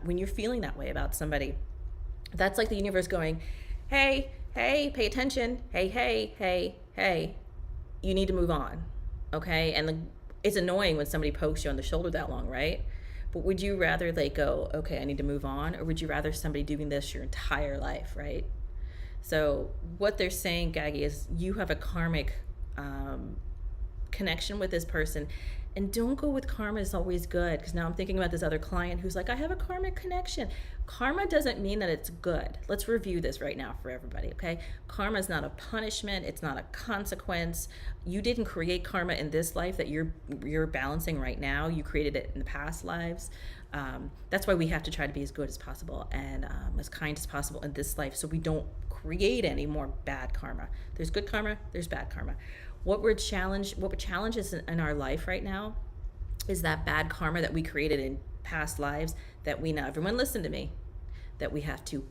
when you're feeling that way about somebody, that's like the universe going, hey, pay attention. Hey, you need to move on, okay? And it's annoying when somebody pokes you on the shoulder that long, right? But would you rather like go, okay, I need to move on, or would you rather somebody doing this your entire life, right? So what they're saying, Gaggy, is you have a karmic connection with this person. And don't go with karma is always good, because now I'm thinking about this other client who's like, I have a karmic connection. Karma doesn't mean that it's good. Let's review this right now for everybody, okay? Karma is not a punishment. It's not a consequence. You didn't create karma in this life that you're balancing right now. You created it in the past lives. That's why we have to try to be as good as possible and as kind as possible in this life, so we don't create any more bad karma. There's good karma, there's bad karma. What challenges in our life right now is that bad karma that we created in past lives that we now, everyone listen to me, that we have to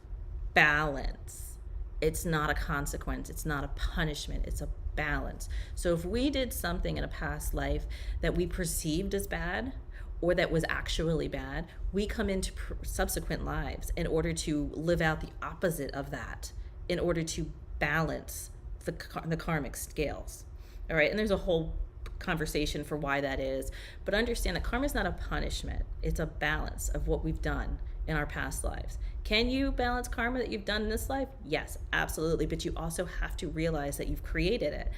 balance. It's not a consequence, it's not a punishment, it's a balance. So if we did something in a past life that we perceived as bad, or that was actually bad, we come into subsequent lives in order to live out the opposite of that, in order to balance the karmic scales. All right, and there's a whole conversation for why that is, but understand that karma is not a punishment. It's a balance of what we've done in our past lives. Can you balance karma that you've done in this life? Yes, absolutely, but you also have to realize that you've created it.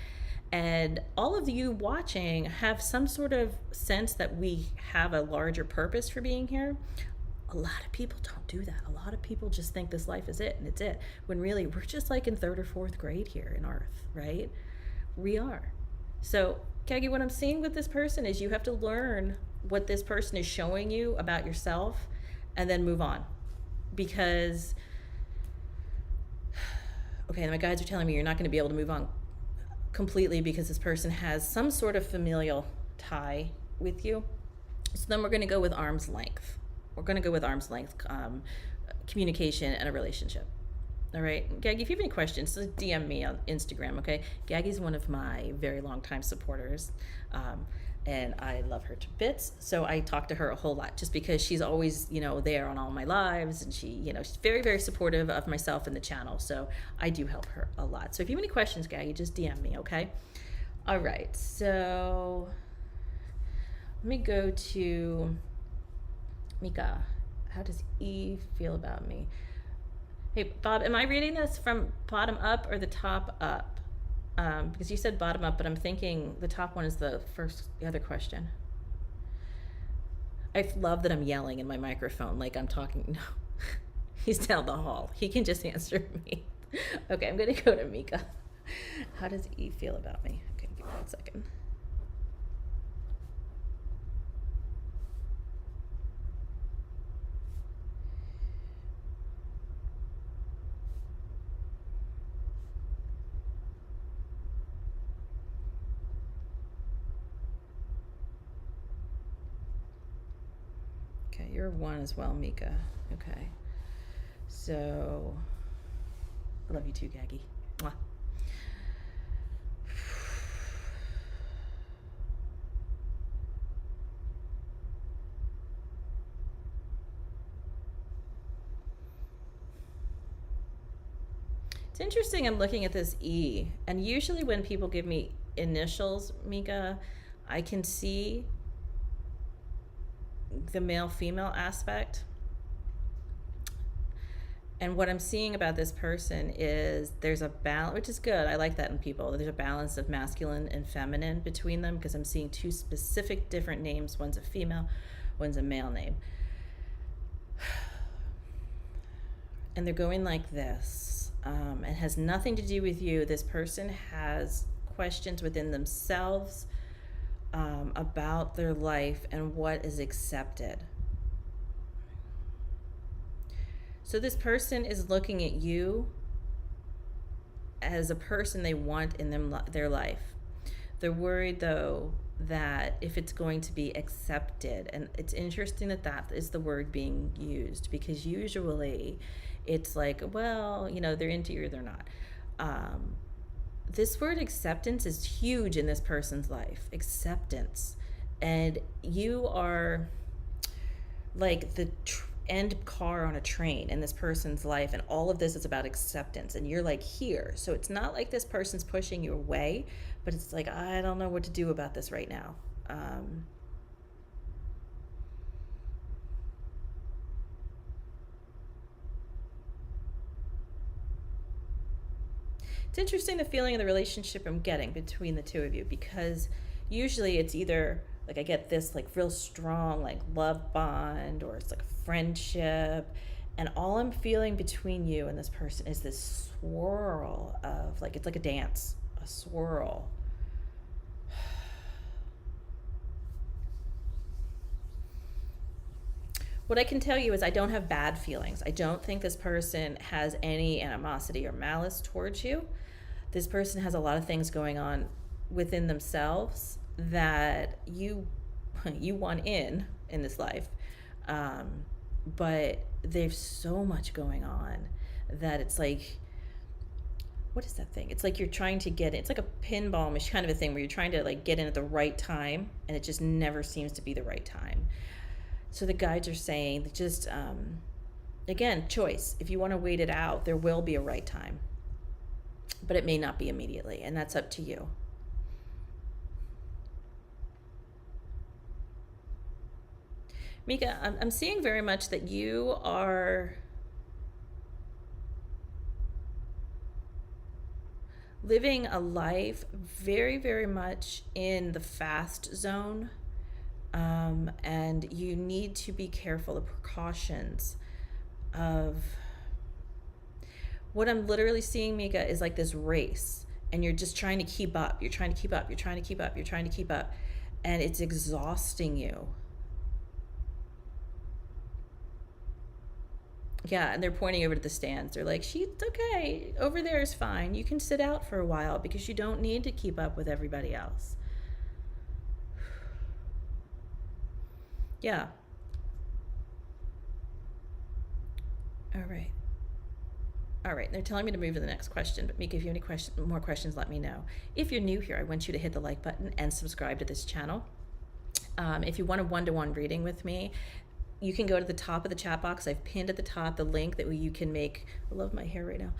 And all of you watching have some sort of sense that we have a larger purpose for being here. A lot of people don't do that. A lot of people just think this life is it and it's it, when really we're just like in 3rd or 4th grade here in Earth, right? We are. So, Kagi, what I'm seeing with this person is you have to learn what this person is showing you about yourself and then move on. Because, okay, my guides are telling me you're not going to be able to move on completely because this person has some sort of familial tie with you. So then we're going to go with arm's length. We're going to go with arm's length communication and a relationship. All right, Gaggy, if you have any questions, just DM me on Instagram, okay? Gaggy's one of my very long time supporters, and I love her to bits. So I talk to her a whole lot just because she's always, there on all my lives, and she's very, very supportive of myself and the channel. So I do help her a lot. So if you have any questions, Gaggy, just DM me, okay? All right, so let me go to Mika. How does Eve feel about me? Hey, Bob, am I reading this from bottom up or the top up? Because you said bottom up, but I'm thinking the top one is the other question. I love that I'm yelling in my microphone like I'm talking. No, he's down the hall. He can just answer me. Okay, I'm going to go to Mika. How does Eve feel about me? Okay, give me 1 second. Okay, you're 1 as well, Mika. Okay. So, I love you too, Gaggy. Mwah. It's interesting, I'm looking at this E, and usually when people give me initials, Mika, I can see the male-female aspect. And what I'm seeing about this person is there's a balance, which is good. I like that in people. There's a balance of masculine and feminine between them, because I'm seeing 2 specific different names. One's a female, one's a male name. And they're going like this. It has nothing to do with you. This person has questions within themselves about their life and what is accepted. So this person is looking at you as a person they want in their life. They're worried, though, that if it's going to be accepted, and it's interesting that that is the word being used, because usually it's like, well, they're into you or they're not. This word acceptance is huge in this person's life. Acceptance. And you are like the end car on a train in this person's life, and all of this is about acceptance, and you're like here. So it's not like this person's pushing you away, but it's like, I don't know what to do about this right now. It's interesting the feeling of the relationship I'm getting between the two of you, because usually it's either like I get this like real strong like love bond, or it's like a friendship, and all I'm feeling between you and this person is this swirl of like, it's like a dance, a swirl. What I can tell you is I don't have bad feelings. I don't think this person has any animosity or malice towards you. This person has a lot of things going on within themselves that you want in this life, but there's so much going on that it's like, what is that thing? It's like you're trying to get in. It's like a pinball machine kind of a thing where you're trying to like get in at the right time, and it just never seems to be the right time. So the guides are saying that just, again, choice. If you want to wait it out, there will be a right time, but it may not be immediately, and that's up to you. Mika, I'm seeing very much that you are living a life very, very much in the fast zone. And you need to be careful, the precautions of what I'm literally seeing, Mika, is like this race, and you're just trying to keep up. You're trying to keep up. You're trying to keep up. You're trying to keep up. And it's exhausting you. Yeah, and they're pointing over to the stands. They're like, she's okay. Over there is fine. You can sit out for a while because you don't need to keep up with everybody else. Yeah. All right. All right. They're telling me to move to the next question, but Mika, if you have any more questions, let me know. If you're new here, I want you to hit the like button and subscribe to this channel. If you want a one-to-one reading with me, you can go to the top of the chat box. I've pinned at the top the link that you can make. I love my hair right now.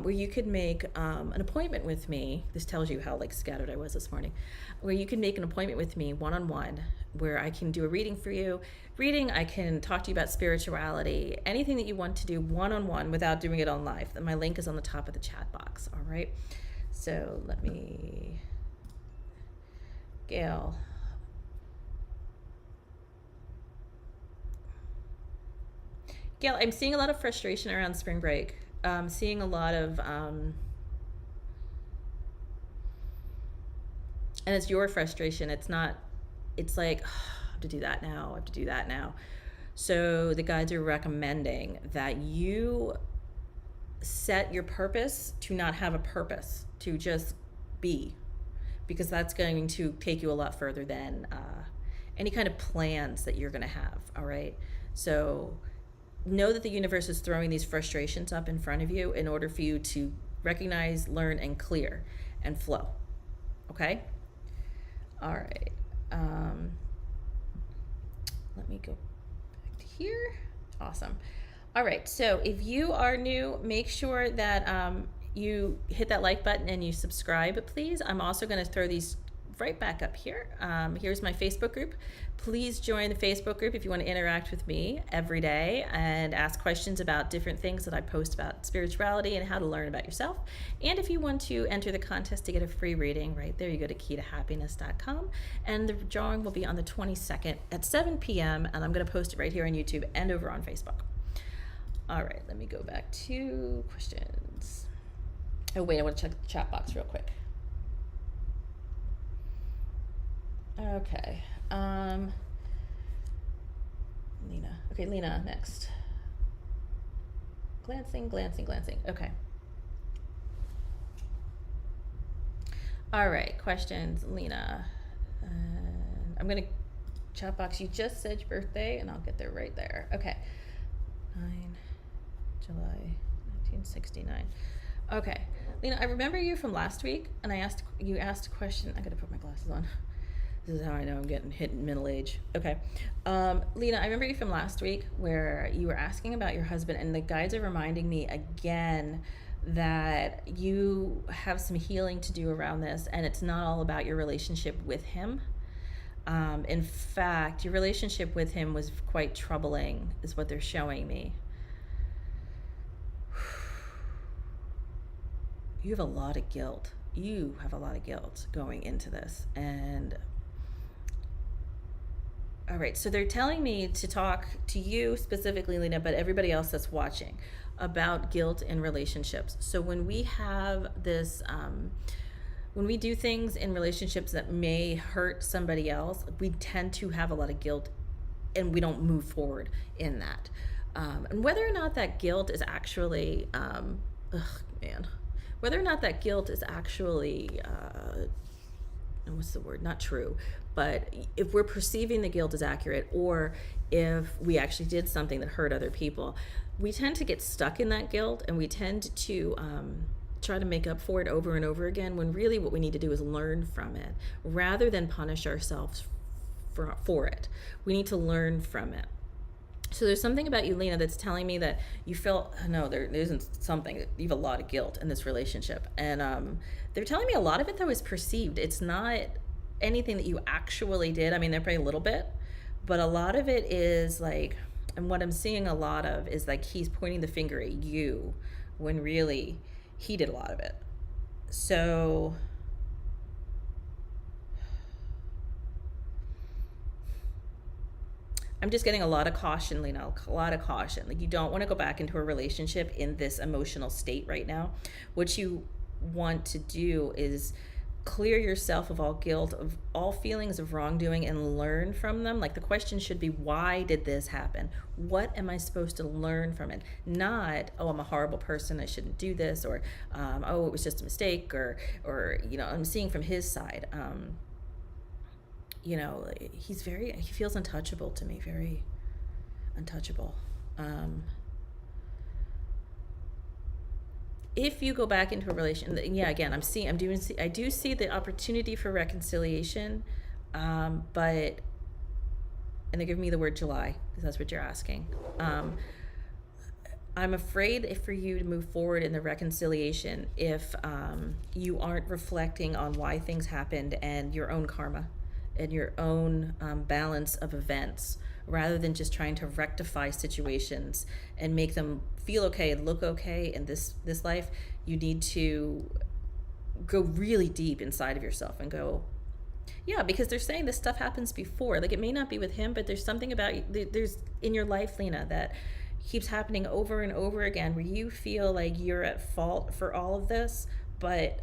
Where you could make an appointment with me. This tells you how like scattered I was this morning. Where you can make an appointment with me one-on-one, where I can do a reading for you. I can talk to you about spirituality, anything that you want to do one-on-one without doing it on live. My link is on the top of the chat box. All right. So let me, Gail. Gail, I'm seeing a lot of frustration around spring break. Seeing a lot of, and it's your frustration. It's not, it's like, oh, I have to do that now. I have to do that now. So the guides are recommending that you set your purpose to not have a purpose, to just be, because that's going to take you a lot further than any kind of plans that you're going to have. All right. So know that the universe is throwing these frustrations up in front of you in order for you to recognize, learn, and clear and flow. Okay? All right. Let me go back to here. Awesome. All right. So if you are new, make sure that you hit that like button and you subscribe, please. I'm also going to throw these right back up here. Here's my Facebook group. Please join the Facebook group if you want to interact with me every day and ask questions about different things that I post about spirituality and how to learn about yourself. And if you want to enter the contest to get a free reading, right there, you go to keytohappiness.com, and the drawing will be on the 22nd at 7 p.m. and I'm going to post it right here on YouTube and over on Facebook. All right, let me go back to questions. Oh wait, I want to check the chat box real quick. Okay. Lena. Okay, Lena next. Glancing. Okay. All right, questions, Lena. I'm gonna chat box. You just said your birthday, and I'll get there right there. Okay. 9 July 1969. Okay, Lena. I remember you from last week, and you asked a question. I gotta put my glasses on. This is how I know I'm getting hit in middle age. Okay. Lena, I remember you from last week where you were asking about your husband, and the guides are reminding me again that you have some healing to do around this, and it's not all about your relationship with him. In fact, your relationship with him was quite troubling, is what they're showing me. you have a lot of guilt. You have a lot of guilt going into this. And all right, so they're telling me to talk to you specifically, Lena, but everybody else that's watching, about guilt in relationships. So when we have this, when we do things in relationships that may hurt somebody else, we tend to have a lot of guilt and we don't move forward in that. And whether or not that guilt is actually, whether or not that guilt is actually, what's the word? Not true. But if we're perceiving the guilt as accurate, or if we actually did something that hurt other people, we tend to get stuck in that guilt, and we tend to try to make up for it over and over again, when really what we need to do is learn from it rather than punish ourselves for it. We need to learn from it. So there's something about you, Lena, that's telling me that you feel, no, there isn't something, you have a lot of guilt in this relationship. And they're telling me a lot of it, though, is perceived. It's not anything that you actually did. I mean, they're probably a little bit, but a lot of it is like, and what I'm seeing a lot of is like he's pointing the finger at you when really he did a lot of it. So I'm just getting a lot of caution, Lena, a lot of caution. Like, you don't want to go back into a relationship in this emotional state right now. What you want to do is clear yourself of all guilt, of all feelings of wrongdoing, and learn from them. Like, the question should be, why did this happen? What am I supposed to learn from it? Not, oh, I'm a horrible person, I shouldn't do this, or oh, it was just a mistake, or I'm seeing from his side. He feels untouchable to me, very untouchable. If you go back into a relation, again, I do see the opportunity for reconciliation, but, and they give me the word July, because that's what you're asking. I'm afraid for you to move forward in the reconciliation if you aren't reflecting on why things happened and your own karma and your own balance of events, rather than just trying to rectify situations and make them feel okay and look okay in this life. You need to go really deep inside of yourself and go, yeah, because they're saying this stuff happens before. Like, it may not be with him, but there's something about there's in your life, Lena, that keeps happening over and over again, where you feel like you're at fault for all of this, but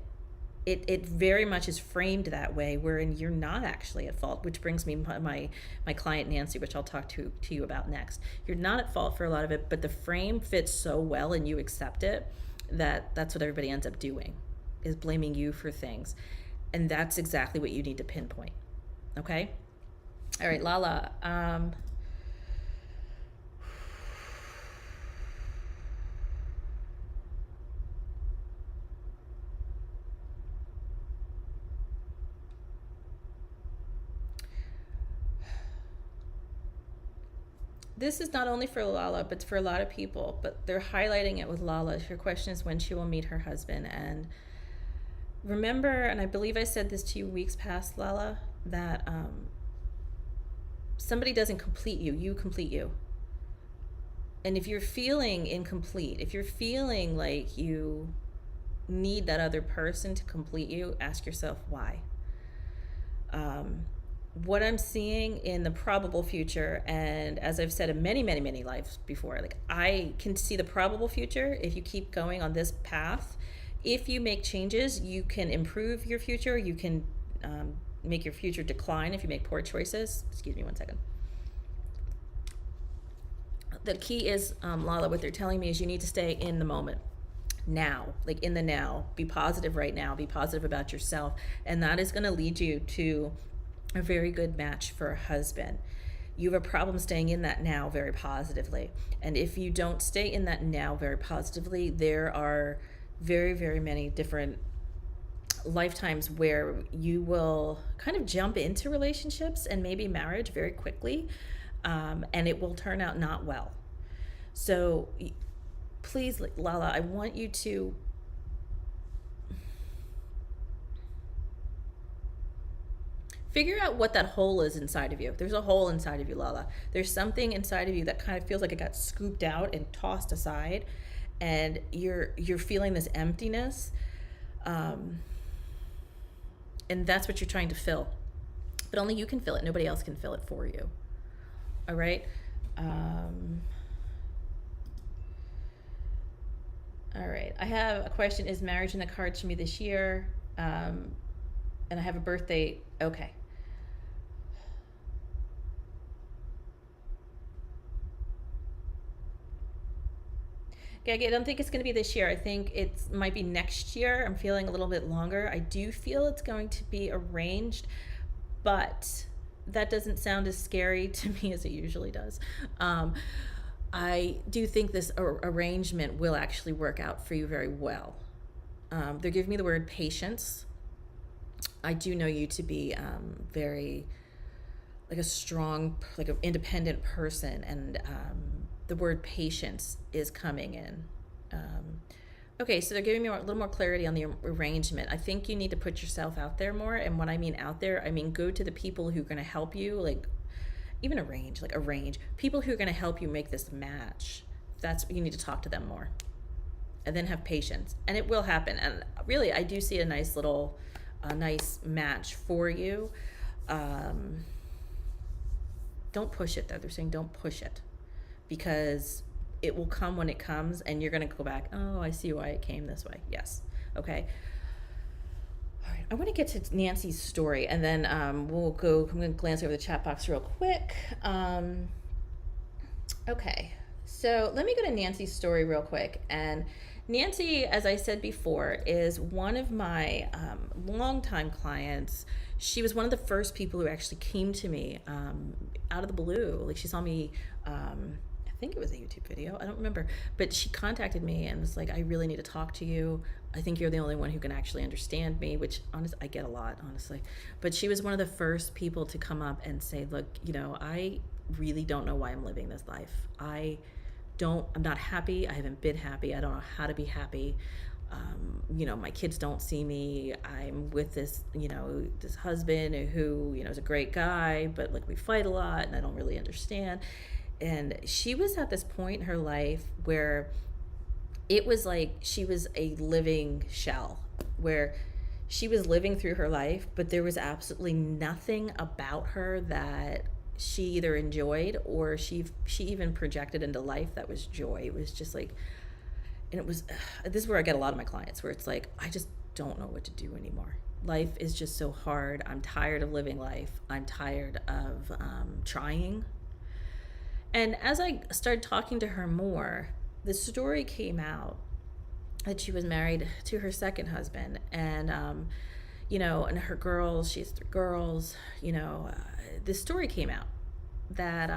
it very much is framed that way, wherein you're not actually at fault, which brings me my client Nancy, which I'll talk to you about next. You're not at fault for a lot of it, but the frame fits so well and you accept it, that's what everybody ends up doing, is blaming you for things. And that's exactly what you need to pinpoint. Okay? All right, Lala. This is not only for Lala, but for a lot of people, but they're highlighting it with Lala. Her question is when she will meet her husband. And remember, and I believe I said this to you weeks past, Lala, that somebody doesn't complete you, you complete you. And if you're feeling incomplete, if you're feeling like you need that other person to complete you, ask yourself why. What I'm seeing in the probable future, and as I've said in many, many, many lives before, like, I can see the probable future. If you keep going on this path, if you make changes, you can improve your future. You can make your future decline if you make poor choices. Excuse me one second. The key is, Lala, what they're telling me is you need to stay in the moment. Now, like in the now, be positive right now, be positive about yourself. And that is going to lead you to a very good match for a husband. You have a problem staying in that now very positively. And if you don't stay in that now very positively, there are very, very many different lifetimes where you will kind of jump into relationships and maybe marriage very quickly, and it will turn out not well. So please, Lala, I want you to figure out what that hole is inside of you. There's a hole inside of you, Lala. There's something inside of you that kind of feels like it got scooped out and tossed aside, and you're feeling this emptiness. And that's what you're trying to fill. But only you can fill it. Nobody else can fill it for you. All right? All right. I have a question. Is marriage in the cards for me this year? And I have a birthday. Okay. I don't think it's going to be this year. I think it might be next year. I'm feeling a little bit longer. I do feel it's going to be arranged, but that doesn't sound as scary to me as it usually does. I do think this arrangement will actually work out for you very well. They're giving me the word patience. I do know you to be very like a strong, like an independent person, and the word patience is coming in. Okay, so they're giving me a little more clarity on the arrangement. I think you need to put yourself out there more. And when I mean out there, I mean go to the people who are going to help you, like even arrange people who are going to help you make this match. That's you need to talk to them more. And then have patience. And it will happen. And really, I do see a nice match for you. Don't push it, though. They're saying don't push it, because it will come when it comes, and you're going to go back, oh, I see why it came this way. Yes. Okay. All right. I want to get to Nancy's story, and then I'm going to glance over the chat box real quick. Okay. So let me go to Nancy's story real quick. And Nancy, as I said before, is one of my longtime clients. She was one of the first people who actually came to me out of the blue. Like she saw me, I think it was a YouTube video, I don't remember, but she contacted me and was like, I really need to talk to you. I think you're the only one who can actually understand me, which honestly, I get a lot, honestly. But she was one of the first people to come up and say, look, I really don't know why I'm living this life. I'm not happy. I haven't been happy. I don't know how to be happy. My kids don't see me. I'm with this, this husband who, is a great guy, but like we fight a lot and I don't really understand. And she was at this point in her life where it was like she was a living shell, where she was living through her life, but there was absolutely nothing about her that she either enjoyed or she even projected into life that was joy. It was just like, and it was, this is where I get a lot of my clients, where it's like, I just don't know what to do anymore. Life is just so hard. I'm tired of living life. I'm tired of trying. And as I started talking to her more, the story came out that she was married to her second husband, and and her girls, she has 3 girls, the story came out that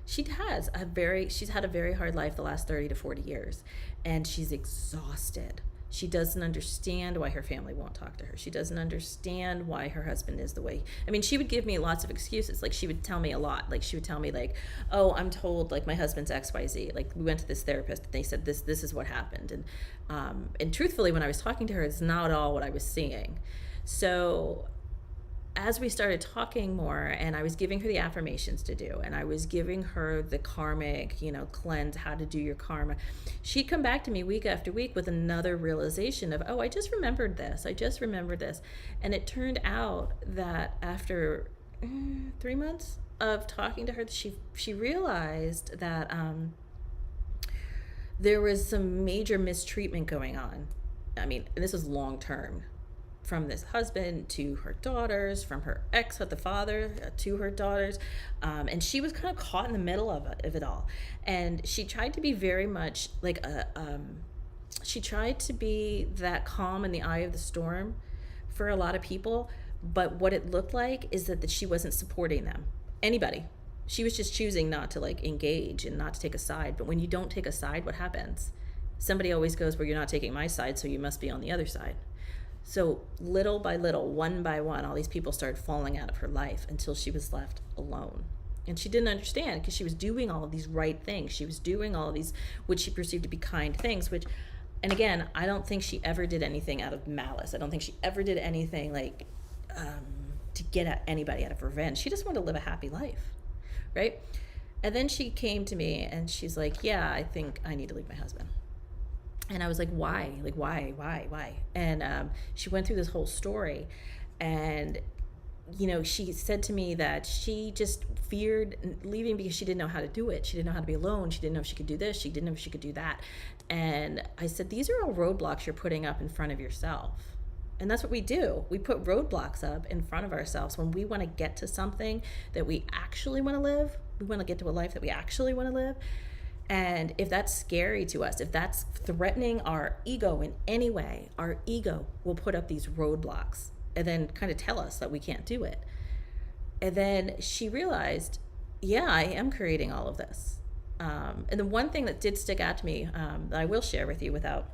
she's had a very hard life the last 30 to 40 years, and she's exhausted. She doesn't understand why her family won't talk to her. She doesn't understand why her husband is the way. I mean, she would give me lots of excuses. Like, she would tell me a lot. Like, she would tell me, like, oh, I'm told, like, my husband's XYZ. Like, we went to this therapist, and they said this is what happened. And truthfully, when I was talking to her, it's not at all what I was seeing. So as we started talking more, and I was giving her the affirmations to do, and I was giving her the karmic, cleanse, how to do your karma, she'd come back to me week after week with another realization of, oh, I just remembered this. And it turned out that after 3 months of talking to her, she realized that there was some major mistreatment going on. I mean, this was long term. From this husband to her daughters, from her ex, the father, to her daughters. And she was kind of caught in the middle of it all. And she tried to be very much like she tried to be that calm in the eye of the storm for a lot of people. But what it looked like is that she wasn't supporting them, anybody. She was just choosing not to like engage and not to take a side. But when you don't take a side, what happens? Somebody always goes, well, you're not taking my side, so you must be on the other side. So little by little, one by one, all these people started falling out of her life until she was left alone. And she didn't understand, because she was doing all of these right things. She was doing all of these, which she perceived to be kind things, which, and again, I don't think she ever did anything out of malice. I don't think she ever did anything like to get at anybody out of revenge. She just wanted to live a happy life, right? And then she came to me and she's like, yeah, I think I need to leave my husband. And I was like, why? Like, why? And she went through this whole story. And, you know, she said to me that she just feared leaving because she didn't know how to do it. She didn't know how to be alone. She didn't know if she could do this. She didn't know if she could do that. And I said, these are all roadblocks you're putting up in front of yourself. And that's what we do. We put roadblocks up in front of ourselves when we want to get to something that we actually want to live. We want to get to a life that we actually want to live. And if that's scary to us, if that's threatening our ego in any way, our ego will put up these roadblocks and then kind of tell us that we can't do it. And then she realized, yeah, I am creating all of this. And the one thing that did stick out to me, that I will share with you without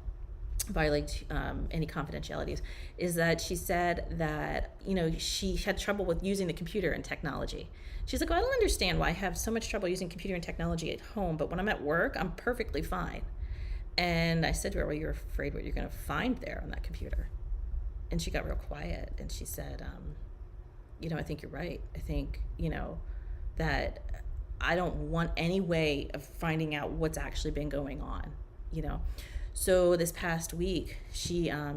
violate any confidentialities, is that she said that, you know, she had trouble with using the computer and technology. She's like, well, I don't understand why I have so much trouble using computer and technology at home, but when I'm at work, I'm perfectly fine. And I said to her, well, you're afraid what you're going to find there on that computer. And she got real quiet, and she said, you know, I think you're right. I think, you know, that I don't want any way of finding out what's actually been going on, you know. So this past week, she got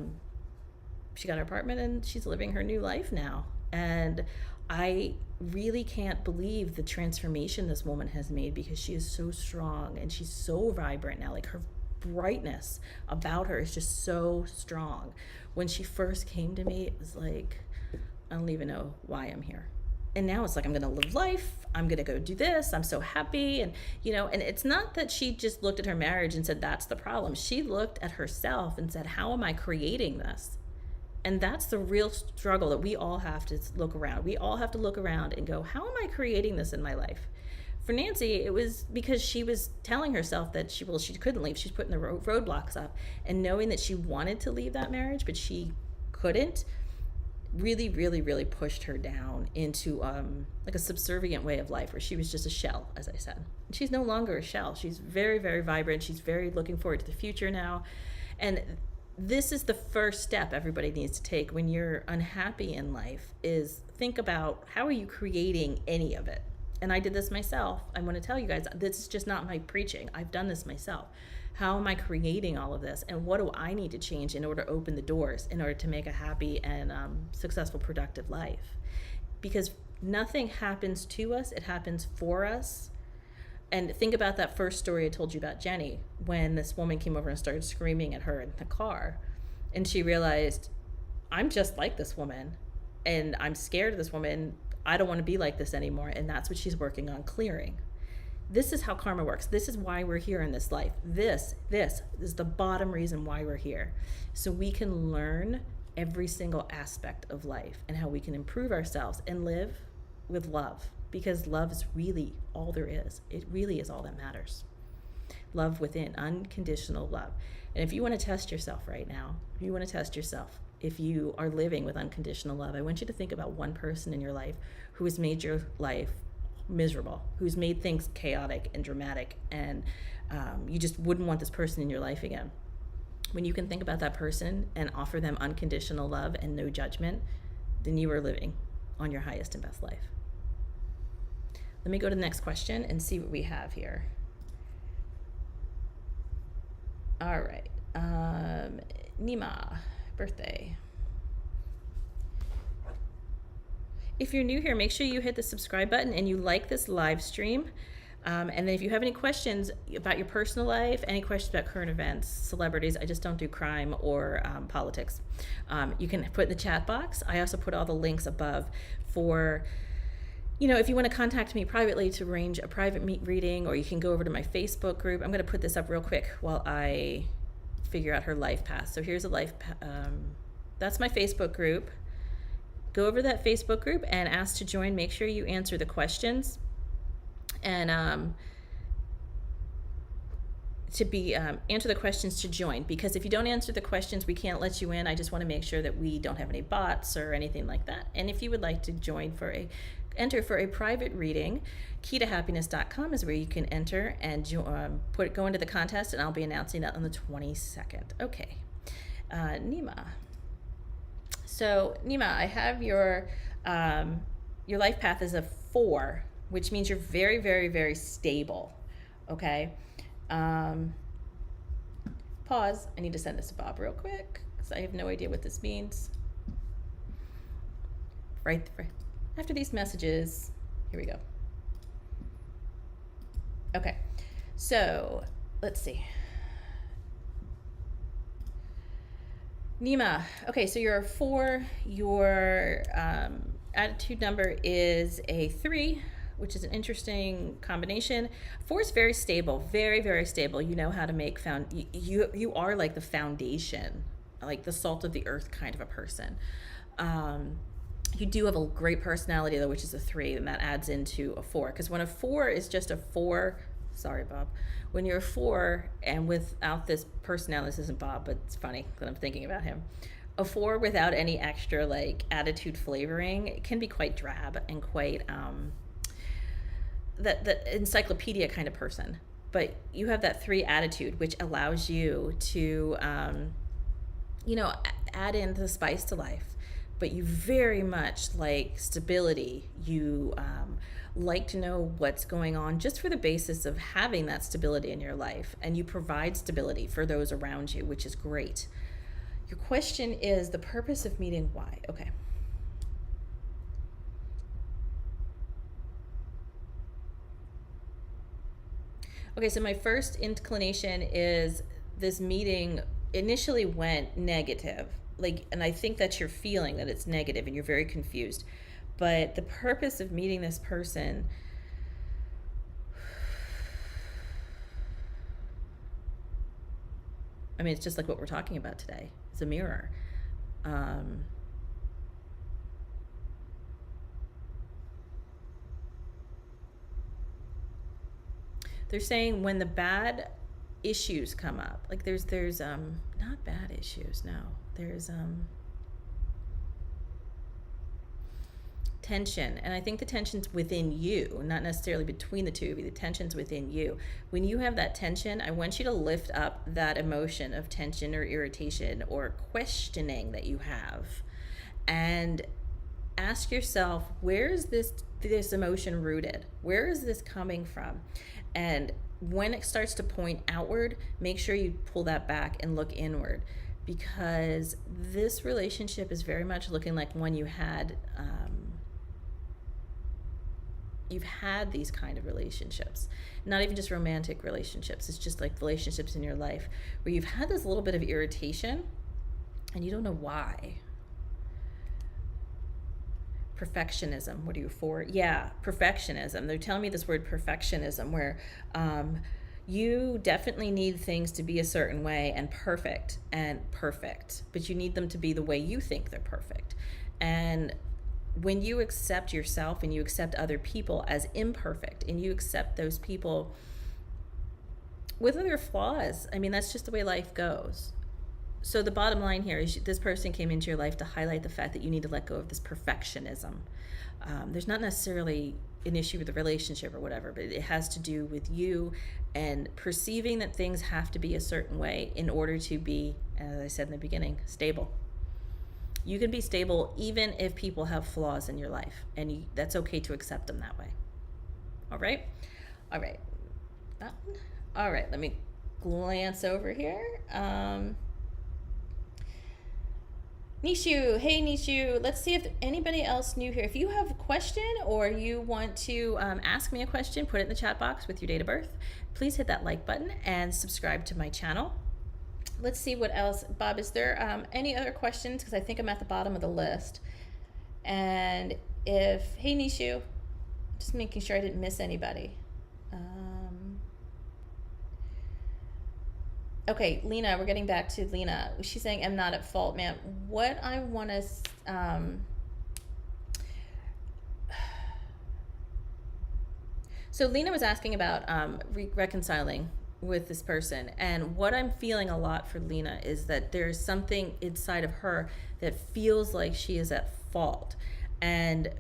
her apartment and she's living her new life now. And I really can't believe the transformation this woman has made, because she is so strong and she's so vibrant now. Like, her brightness about her is just so strong. When she first came to me, it was like, I don't even know why I'm here. And now it's like, I'm going to live life. I'm going to go do this. I'm so happy. And, you know, and it's not that she just looked at her marriage and said, that's the problem. She looked at herself and said, how am I creating this? And that's the real struggle that we all have to look around. We all have to look around and go, how am I creating this in my life? For Nancy, it was because she was telling herself that she couldn't leave. She's putting the roadblocks up, and knowing that she wanted to leave that marriage, but she couldn't, really pushed her down into like a subservient way of life, where she was just a shell, as I said. And she's no longer a shell. She's very vibrant. She's very looking forward to the future now. And this is the first step everybody needs to take when you're unhappy in life, is think about, how are you creating any of it? And I did this myself. I want to tell you guys, this is just not my preaching. I've done this myself. How am I creating all of this? And what do I need to change in order to open the doors, in order to make a happy and successful, productive life? Because nothing happens to us, it happens for us. And think about that first story I told you about Jenny, when this woman came over and started screaming at her in the car. And she realized, I'm just like this woman, and I'm scared of this woman. I don't want to be like this anymore. And that's what she's working on clearing. This is how karma works. This is why we're here in this life. This is the bottom reason why we're here. So we can learn every single aspect of life and how we can improve ourselves and live with love, because love is really all there is. It really is all that matters. Love within, unconditional love. And if you want to test yourself right now, if you are living with unconditional love, I want you to think about one person in your life who has made your life miserable, who's made things chaotic and dramatic, and you just wouldn't want this person in your life again. When you can think about that person and offer them unconditional love and no judgment, then you are living on your highest and best life. Let me go to the next question and see what we have here. All right. Nima, birthday. If you're new here, make sure you hit the subscribe button and you like this live stream. And then if you have any questions about your personal life, any questions about current events, celebrities, I just don't do crime or politics, you can put in the chat box. I also put all the links above for, you know, if you want to contact me privately to arrange a private reading, or you can go over to my Facebook group. I'm going to put this up real quick while I figure out her life path. So here's a life that's my Facebook group. Go over to that Facebook group and ask to join. Make sure you answer the questions, and answer the questions to join, because if you don't answer the questions, we can't let you in. I just want to make sure that we don't have any bots or anything like that. And if you would like to join enter for a private reading, keytohappiness.com is where you can enter and go into the contest, and I'll be announcing that on the 22nd. Okay, Nima. So Nima, I have your life path is a 4, which means you're very stable. Okay. pause. I need to send this to Bob real quick because I have no idea what this means. Right after these messages, here we go. Okay, so let's see. Nima, okay, so you're a 4, your attitude number is a 3, which is an interesting combination. 4 is very stable, very, very stable. You know how to make you are like the foundation, like the salt of the earth kind of a person. You do have a great personality though, which is a 3, and that adds into a 4. Because when a 4 is just a 4, sorry, Bob. When you're a 4 and without this personality, this isn't Bob, but it's funny that I'm thinking about him. A 4 without any extra like attitude flavoring, it can be quite drab and quite that encyclopedia kind of person. But you have that 3 attitude, which allows you to, add in the spice to life. But you very much like stability. You like to know what's going on just for the basis of having that stability in your life. And you provide stability for those around you, which is great. Your question is the purpose of meeting why? Okay. Okay, so my first inclination is this meeting initially went negative. And I think that you're feeling that it's negative and you're very confused. But the purpose of meeting this person, I mean, it's just like what we're talking about today. It's a mirror. They're saying when the bad issues come up, like there's not bad issues, no. There's tension, and I think the tension's within you, not necessarily between the two of you. The tension's within you. When you have that tension, I want you to lift up that emotion of tension or irritation or questioning that you have, and ask yourself, where is this emotion rooted? Where is this coming from? And when it starts to point outward, make sure you pull that back and look inward, because this relationship is very much looking like one you had. You've had these kind of relationships, not even just romantic relationships. It's just like relationships in your life where you've had this little bit of irritation and you don't know why. Perfectionism. What are you for? Yeah, perfectionism. They're telling me this word perfectionism, where you definitely need things to be a certain way and perfect, but you need them to be the way you think they're perfect. And when you accept yourself and you accept other people as imperfect and you accept those people with their flaws, I mean, that's just the way life goes. So the bottom line here is this person came into your life to highlight the fact that you need to let go of this perfectionism. There's not necessarily an issue with the relationship or whatever, but it has to do with you and perceiving that things have to be a certain way in order to be, as I said in the beginning, stable. You can be stable even if people have flaws in your life, and that's okay to accept them that way. All right? All right. All right, let me glance over here. Nishu, hey Nishu, let's see if anybody else new here. If you have a question or you want to ask me a question, put it in the chat box with your date of birth. Please hit that like button and subscribe to my channel. Let's see what else. Bob, is there any other questions? Because I think I'm at the bottom of the list. And hey Nishu, just making sure I didn't miss anybody. Okay, Lena, we're getting back to Lena. She's saying, I'm not at fault, man. What I want to, so Lena was asking about reconciling with this person. And what I'm feeling a lot for Lena is that there's something inside of her that feels like she is at fault. And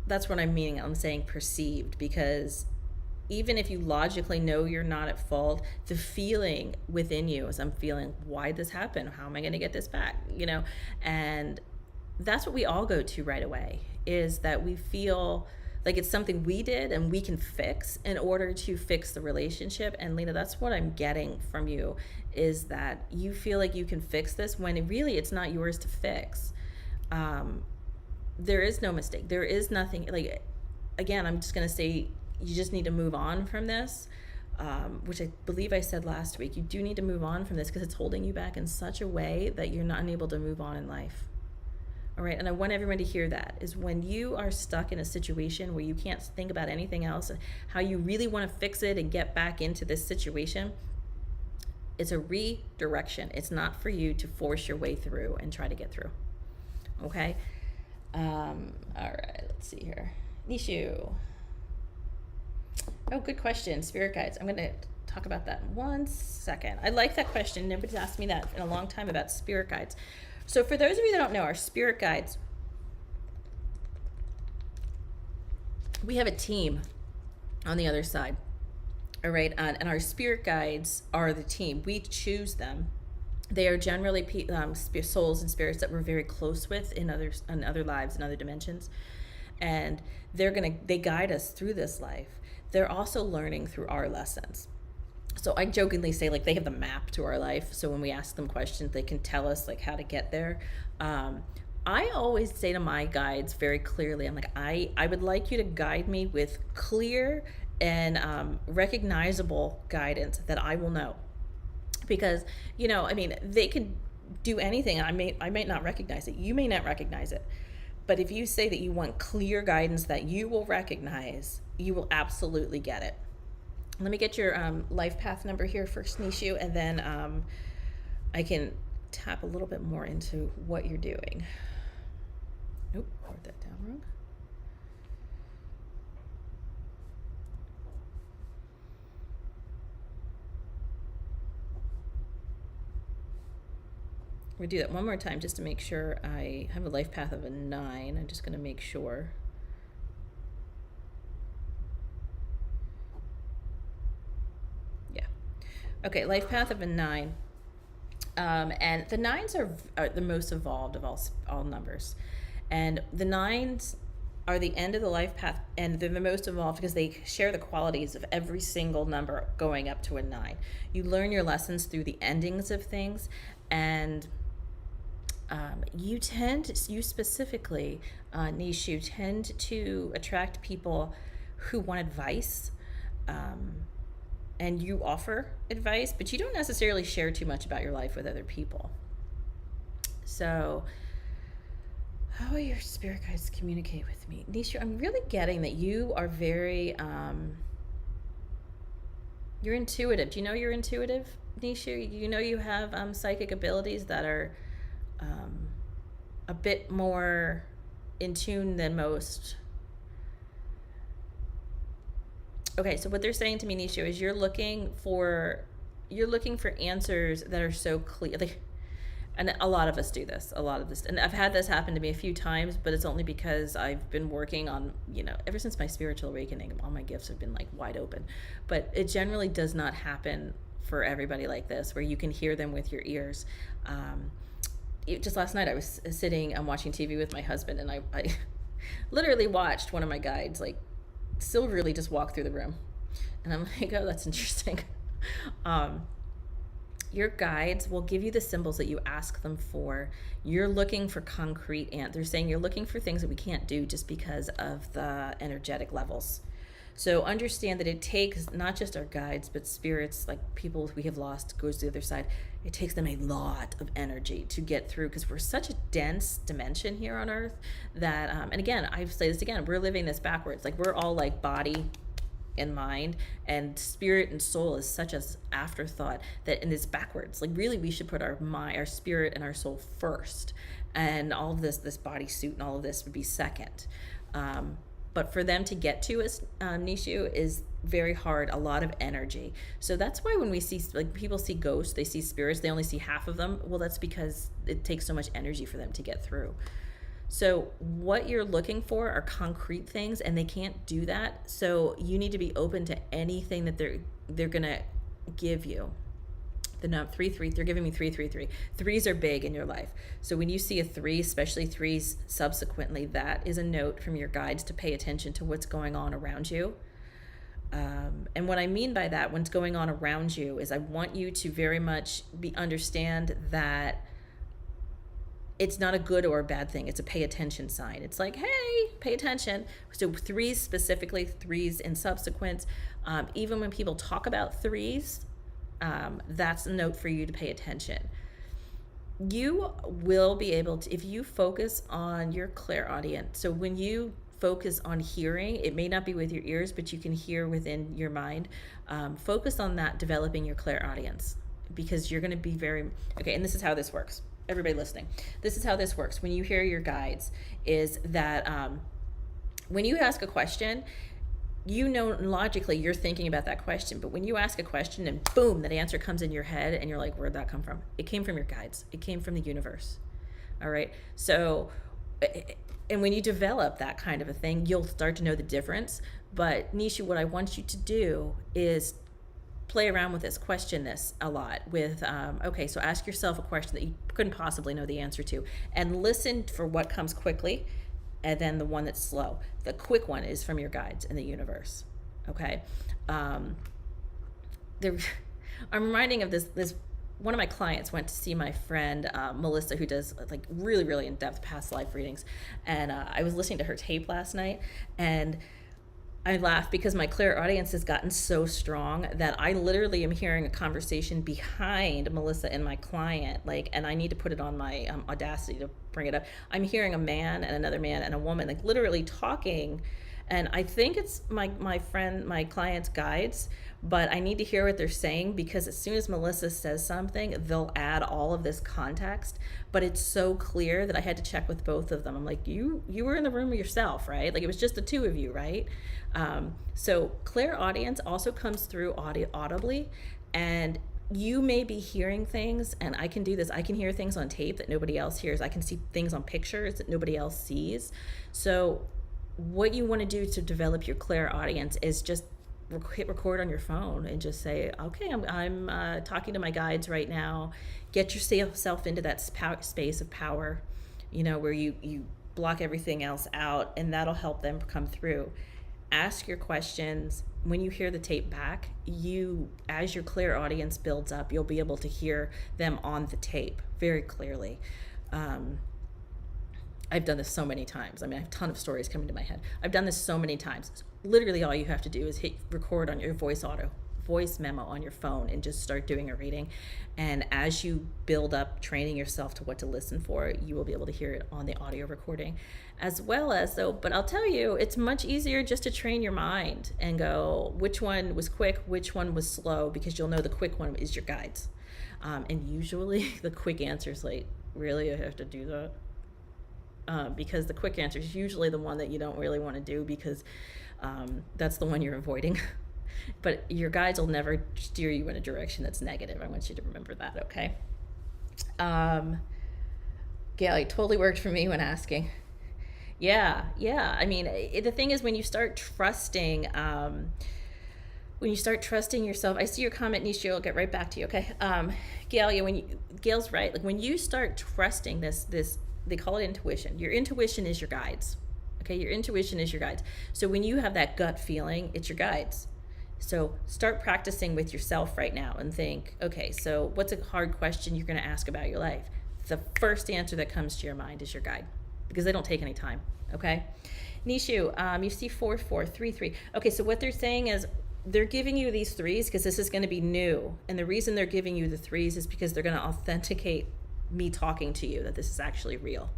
that's what I'm meaning. I'm saying perceived, because even if you logically know you're not at fault, the feeling within you is, I'm feeling, why'd this happen? How am I going to get this back? And that's what we all go to right away, is that we feel like it's something we did and we can fix in order to fix the relationship. And Lena, that's what I'm getting from you, is that you feel like you can fix this when really it's not yours to fix. There is no mistake. There is nothing, like, again, I'm just going to say you just need to move on from this, which I believe I said last week. You do need to move on from this because it's holding you back in such a way that you're not unable to move on in life. All right, and I want everyone to hear that, is when you are stuck in a situation where you can't think about anything else and how you really want to fix it and get back into this situation, it's a redirection. It's not for you to force your way through and try to get through. Okay? All right, let's see here. Nishu. Oh, good question. Spirit guides. I'm going to talk about that in 1 second. I like that question. Nobody's asked me that in a long time about spirit guides. So for those of you that don't know, our spirit guides, we have a team on the other side. All right, and our spirit guides are the team. We choose them. They are generally souls and spirits that we're very close with in other lives and other dimensions, and they guide us through this life. They're also learning through our lessons. So I jokingly say, like, they have the map to our life. So when we ask them questions, they can tell us like how to get there. I always say to my guides very clearly, I'm like, I would like you to guide me with clear and recognizable guidance that I will know. Because, I mean, they can do anything. I might not recognize it. You may not recognize it. But if you say that you want clear guidance that you will recognize, you will absolutely get it. Let me get your life path number here first, Nishu, and then I can tap a little bit more into what you're doing. Nope, wrote that down wrong. We'll do that one more time just to make sure. I have a life path of a 9. I'm just going to make sure. Okay, life path of a 9. And the 9s are the most evolved of all numbers. And the 9s are the end of the life path, and they're the most evolved because they share the qualities of every single number going up to a 9. You learn your lessons through the endings of things, and you specifically, Nishu, tend to attract people who want advice, and you offer advice, but you don't necessarily share too much about your life with other people. So how will your spirit guides communicate with me? Nishu, I'm really getting that you are very, you're intuitive. Do you know you're intuitive, Nishu? You know you have psychic abilities that are a bit more in tune than most. Okay, so what they're saying to me, Nishu, is you're looking for answers that are so clear. And a lot of us do this, and I've had this happen to me a few times, but it's only because I've been working on, ever since my spiritual awakening, all my gifts have been like wide open. But it generally does not happen for everybody like this, where you can hear them with your ears. Just last night I was sitting and watching TV with my husband, and I literally watched one of my guides like still really just walk through the room, and I'm like, oh, that's interesting. Your guides will give you the symbols that you ask them for. You're looking for concrete, and they're saying you're looking for things that we can't do just because of the energetic levels. So understand that it takes not just our guides, but spirits, like people we have lost, goes to the other side. It takes them a lot of energy to get through, because we're such a dense dimension here on Earth that, and again, I say this again, we're living this backwards. Like, we're all like body and mind, and spirit and soul is such an afterthought, that, and it's backwards. Like, really, we should put our mind, our spirit and our soul first, and all of this bodysuit and all of this would be second. But for them to get to us, Nishu, is very hard, a lot of energy. So that's why when we see, like, people see ghosts, they see spirits, they only see half of them. Well, that's because it takes so much energy for them to get through. So what you're looking for are concrete things, and they can't do that. So you need to be open to anything that they're gonna give you. The number 3, they're giving me 3. Threes are big in your life. So when you see a 3, especially threes subsequently, that is a note from your guides to pay attention to what's going on around you. And what I mean by that, what's going on around you, is I want you to very much understand that it's not a good or a bad thing. It's a pay attention sign. It's like, hey, pay attention. So threes specifically, threes in subsequence. Even when people talk about threes, that's a note for you to pay attention. You will be able to, if you focus on your clairaudience. So when you focus on hearing, it may not be with your ears, but you can hear within your mind. Focus on that, developing your clairaudience, because you're going to be okay. And this is how this works. Everybody listening, this is how this works. When you hear your guides, is that when you ask a question, you know logically you're thinking about that question, but when you ask a question and boom, that answer comes in your head and you're like, where'd that come from? It came from your guides. It came from the universe. All right. So, and when you develop that kind of a thing, you'll start to know the difference. But Nisha, what I want you to do is play around with this, question this a lot with, okay, so ask yourself a question that you couldn't possibly know the answer to, and listen for what comes quickly, and then the one that's slow. The quick one is from your guides in the universe, okay? I'm reminding of this, one of my clients went to see my friend, Melissa, who does like really, really in-depth past life readings, and I was listening to her tape last night, and I laugh because my clairaudience has gotten so strong that I literally am hearing a conversation behind Melissa and my client, like, and I need to put it on my Audacity to bring it up. I'm hearing a man and another man and a woman, like literally talking, and I think it's my friend, my client's guides, but I need to hear what they're saying, because as soon as Melissa says something, they'll add all of this context, but it's so clear that I had to check with both of them. I'm like, you were in the room yourself, right? Like it was just the two of you, right? So clairaudience also comes through audibly, and you may be hearing things, and I can do this. I can hear things on tape that nobody else hears. I can see things on pictures that nobody else sees. So what you want to do to develop your clairaudience is just hit record on your phone and just say, okay, I'm talking to my guides right now. Get yourself into that space of power, where you block everything else out, and that'll help them come through. Ask your questions. When you hear the tape back, as your clairaudience builds up, you'll be able to hear them on the tape very clearly. I've done this so many times. I mean, I have a ton of stories coming to my head. I've done this so many times. Literally all you have to do is hit record on your voice memo on your phone and just start doing a reading. And as you build up training yourself to what to listen for, you will be able to hear it on the audio recording, as well as but I'll tell you, it's much easier just to train your mind and go, which one was quick, which one was slow, because you'll know the quick one is your guides. And usually the quick answer is like, really, I have to do that? Because the quick answer is usually the one that you don't really want to do, because that's the one you're avoiding. But your guides will never steer you in a direction that's negative. I want you to remember that, okay? Gail, it totally worked for me when asking. Yeah. I mean, the thing is, when you start trusting yourself, I see your comment, Nisha, I'll get right back to you, okay? Gail, Gail's right. Like when you start trusting this, they call it intuition. Your intuition is your guides. Okay, your intuition is your guides. So when you have that gut feeling, it's your guides. So start practicing with yourself right now and think, okay, so what's a hard question you're going to ask about your life? The first answer that comes to your mind is your guide, because they don't take any time, okay? Nishu, you see 4, 4, 3, 3. Okay, so what they're saying is they're giving you these threes because this is going to be new. And the reason they're giving you the threes is because they're going to authenticate me talking to you that this is actually real,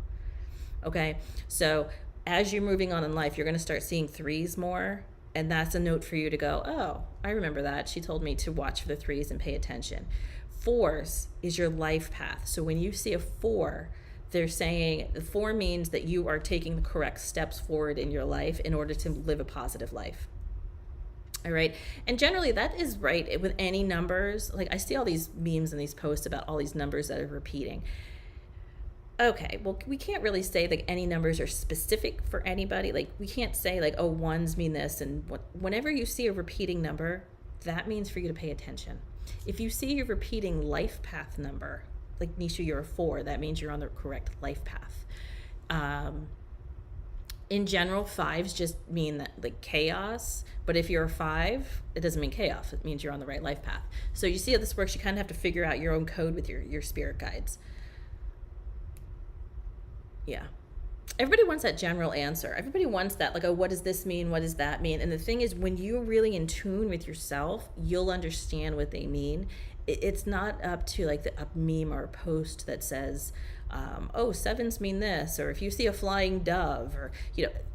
okay? So as you're moving on in life, you're going to start seeing threes more. And that's a note for you to go, oh, I remember that. She told me to watch for the threes and pay attention. 4s is your life path. So when you see a 4, they're saying the 4 means that you are taking the correct steps forward in your life in order to live a positive life. All right. And generally that is right with any numbers. Like I see all these memes and these posts about all these numbers that are repeating. Okay, well, we can't really say like any numbers are specific for anybody. Like we can't say like, oh, 1s mean this, and whenever you see a repeating number, that means for you to pay attention. If you see you're repeating life path number, like Nisha, you're a 4, that means you're on the correct life path. In general, 5s just mean that like chaos, but if you're a 5, it doesn't mean chaos. It means you're on the right life path. So you see how this works. You kind of have to figure out your own code with your spirit guides. Yeah. Everybody wants that general answer. Everybody wants that, like, oh, what does this mean? What does that mean? And the thing is, when you're really in tune with yourself, you'll understand what they mean. It's not up to like a meme or a post that says, oh, 7s mean this, or if you see a flying dove, or,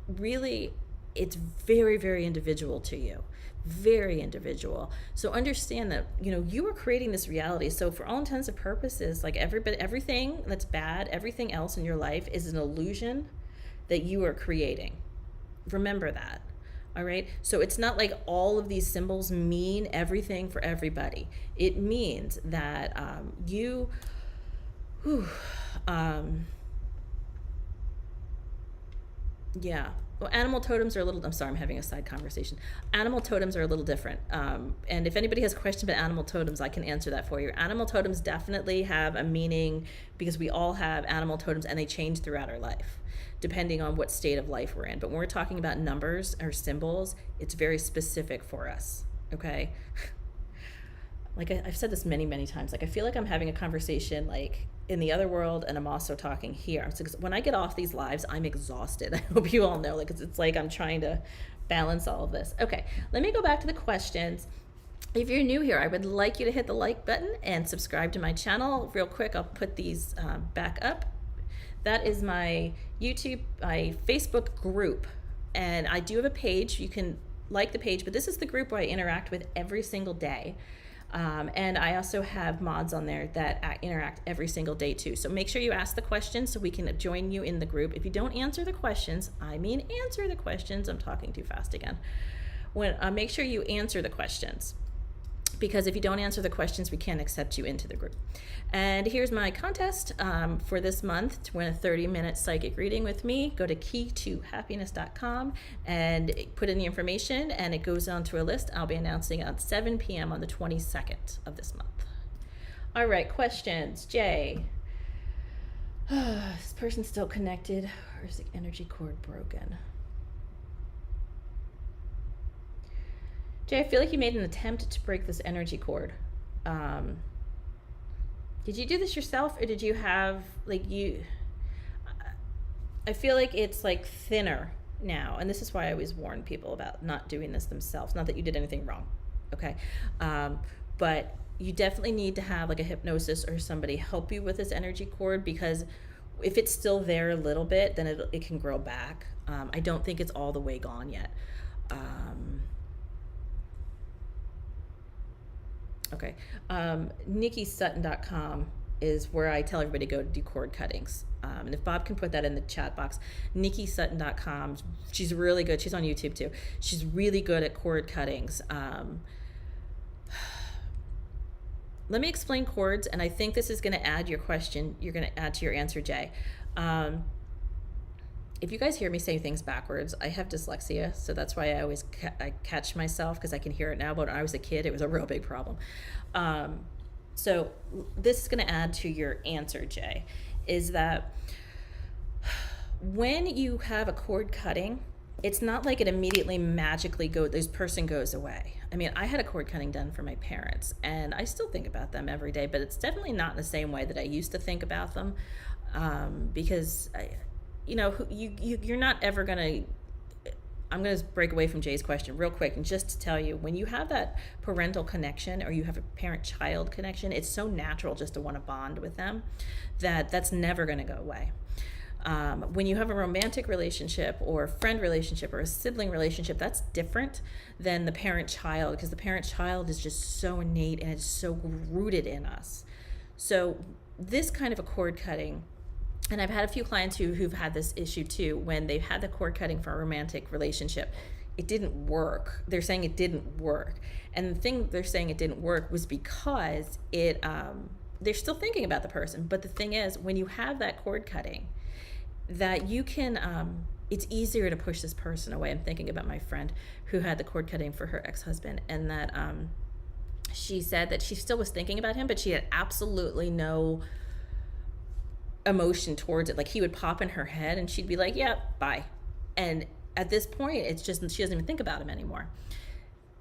really, it's very, very individual to you. Very individual. So understand that, you are creating this reality. So for all intents and purposes, like everything that's bad, everything else in your life is an illusion that you are creating. Remember that. All right. So it's not like all of these symbols mean everything for everybody. It means that yeah. Well, animal totems are a little, I'm sorry, I'm having a side conversation. Animal totems are a little different. And if anybody has a question about animal totems, I can answer that for you. Animal totems definitely have a meaning because we all have animal totems and they change throughout our life, depending on what state of life we're in. But when we're talking about numbers or symbols, it's very specific for us, okay? Like I've said this many, many times. Like I feel like I'm having a conversation like in the other world, and I'm also talking here. So when I get off these lives, I'm exhausted. I hope you all know, like it's like I'm trying to balance all of this. Okay, let me go back to the questions. If you're new here, I would like you to hit the like button and subscribe to my channel. Real quick, I'll put these back up. That is my YouTube, my Facebook group, and I do have a page. You can like the page, but this is the group where I interact with every single day. And I also have mods on there that interact every single day too. So make sure you ask the questions so we can join you in the group. If you don't answer the questions, answer the questions. I'm talking too fast again. Make sure you answer the questions, because if you don't answer the questions, we can't accept you into the group. And here's my contest for this month to win a 30-minute psychic reading with me. Go to key2happiness.com and put in the information, and it goes onto a list. I'll be announcing at 7 p.m. on the 22nd of this month. All right, questions. Jay, is this person still connected, or is the energy cord broken? Jay, I feel like you made an attempt to break this energy cord. Did you do this yourself, or did you have, I feel like it's like thinner now, and this is why I always warn people about not doing this themselves. Not that you did anything wrong, okay? But you definitely need to have like a hypnosis or somebody help you with this energy cord, because if it's still there a little bit, then it can grow back. I don't think it's all the way gone yet. Okay, NikkiSutton.com is where I tell everybody to go to do cord cuttings. And if Bob can put that in the chat box, NikkiSutton.com, she's really good. She's on YouTube too. She's really good at cord cuttings. Let me explain cords, and I think this is going to add your question. You're going to add to your answer, Jay. If you guys hear me say things backwards, I have dyslexia, so that's why I always I catch myself, because I can hear it now, but when I was a kid, it was a real big problem. So this is going to add to your answer, Jay, is that when you have a cord cutting, it's not like it immediately magically this person goes away. I mean, I had a cord cutting done for my parents, and I still think about them every day, but it's definitely not in the same way that I used to think about them, because you're not ever going to, I'm going to break away from Jay's question real quick, and just to tell you, when you have that parental connection, or you have a parent-child connection, it's so natural just to want to bond with them that's never going to go away. When you have a romantic relationship or a friend relationship or a sibling relationship, that's different than the parent-child, because the parent-child is just so innate and it's so rooted in us. So this kind of a cord cutting, and I've had a few clients who've had this issue too, when they've had the cord cutting for a romantic relationship, it didn't work. They're saying it didn't work. And the thing they're saying it didn't work was because they're still thinking about the person. But the thing is, when you have that cord cutting, that you can, it's easier to push this person away. I'm thinking about my friend who had the cord cutting for her ex-husband, and that she said that she still was thinking about him, but she had absolutely no emotion towards it. Like, he would pop in her head and she'd be like, yeah, bye. And at this point, it's just, she doesn't even think about him anymore.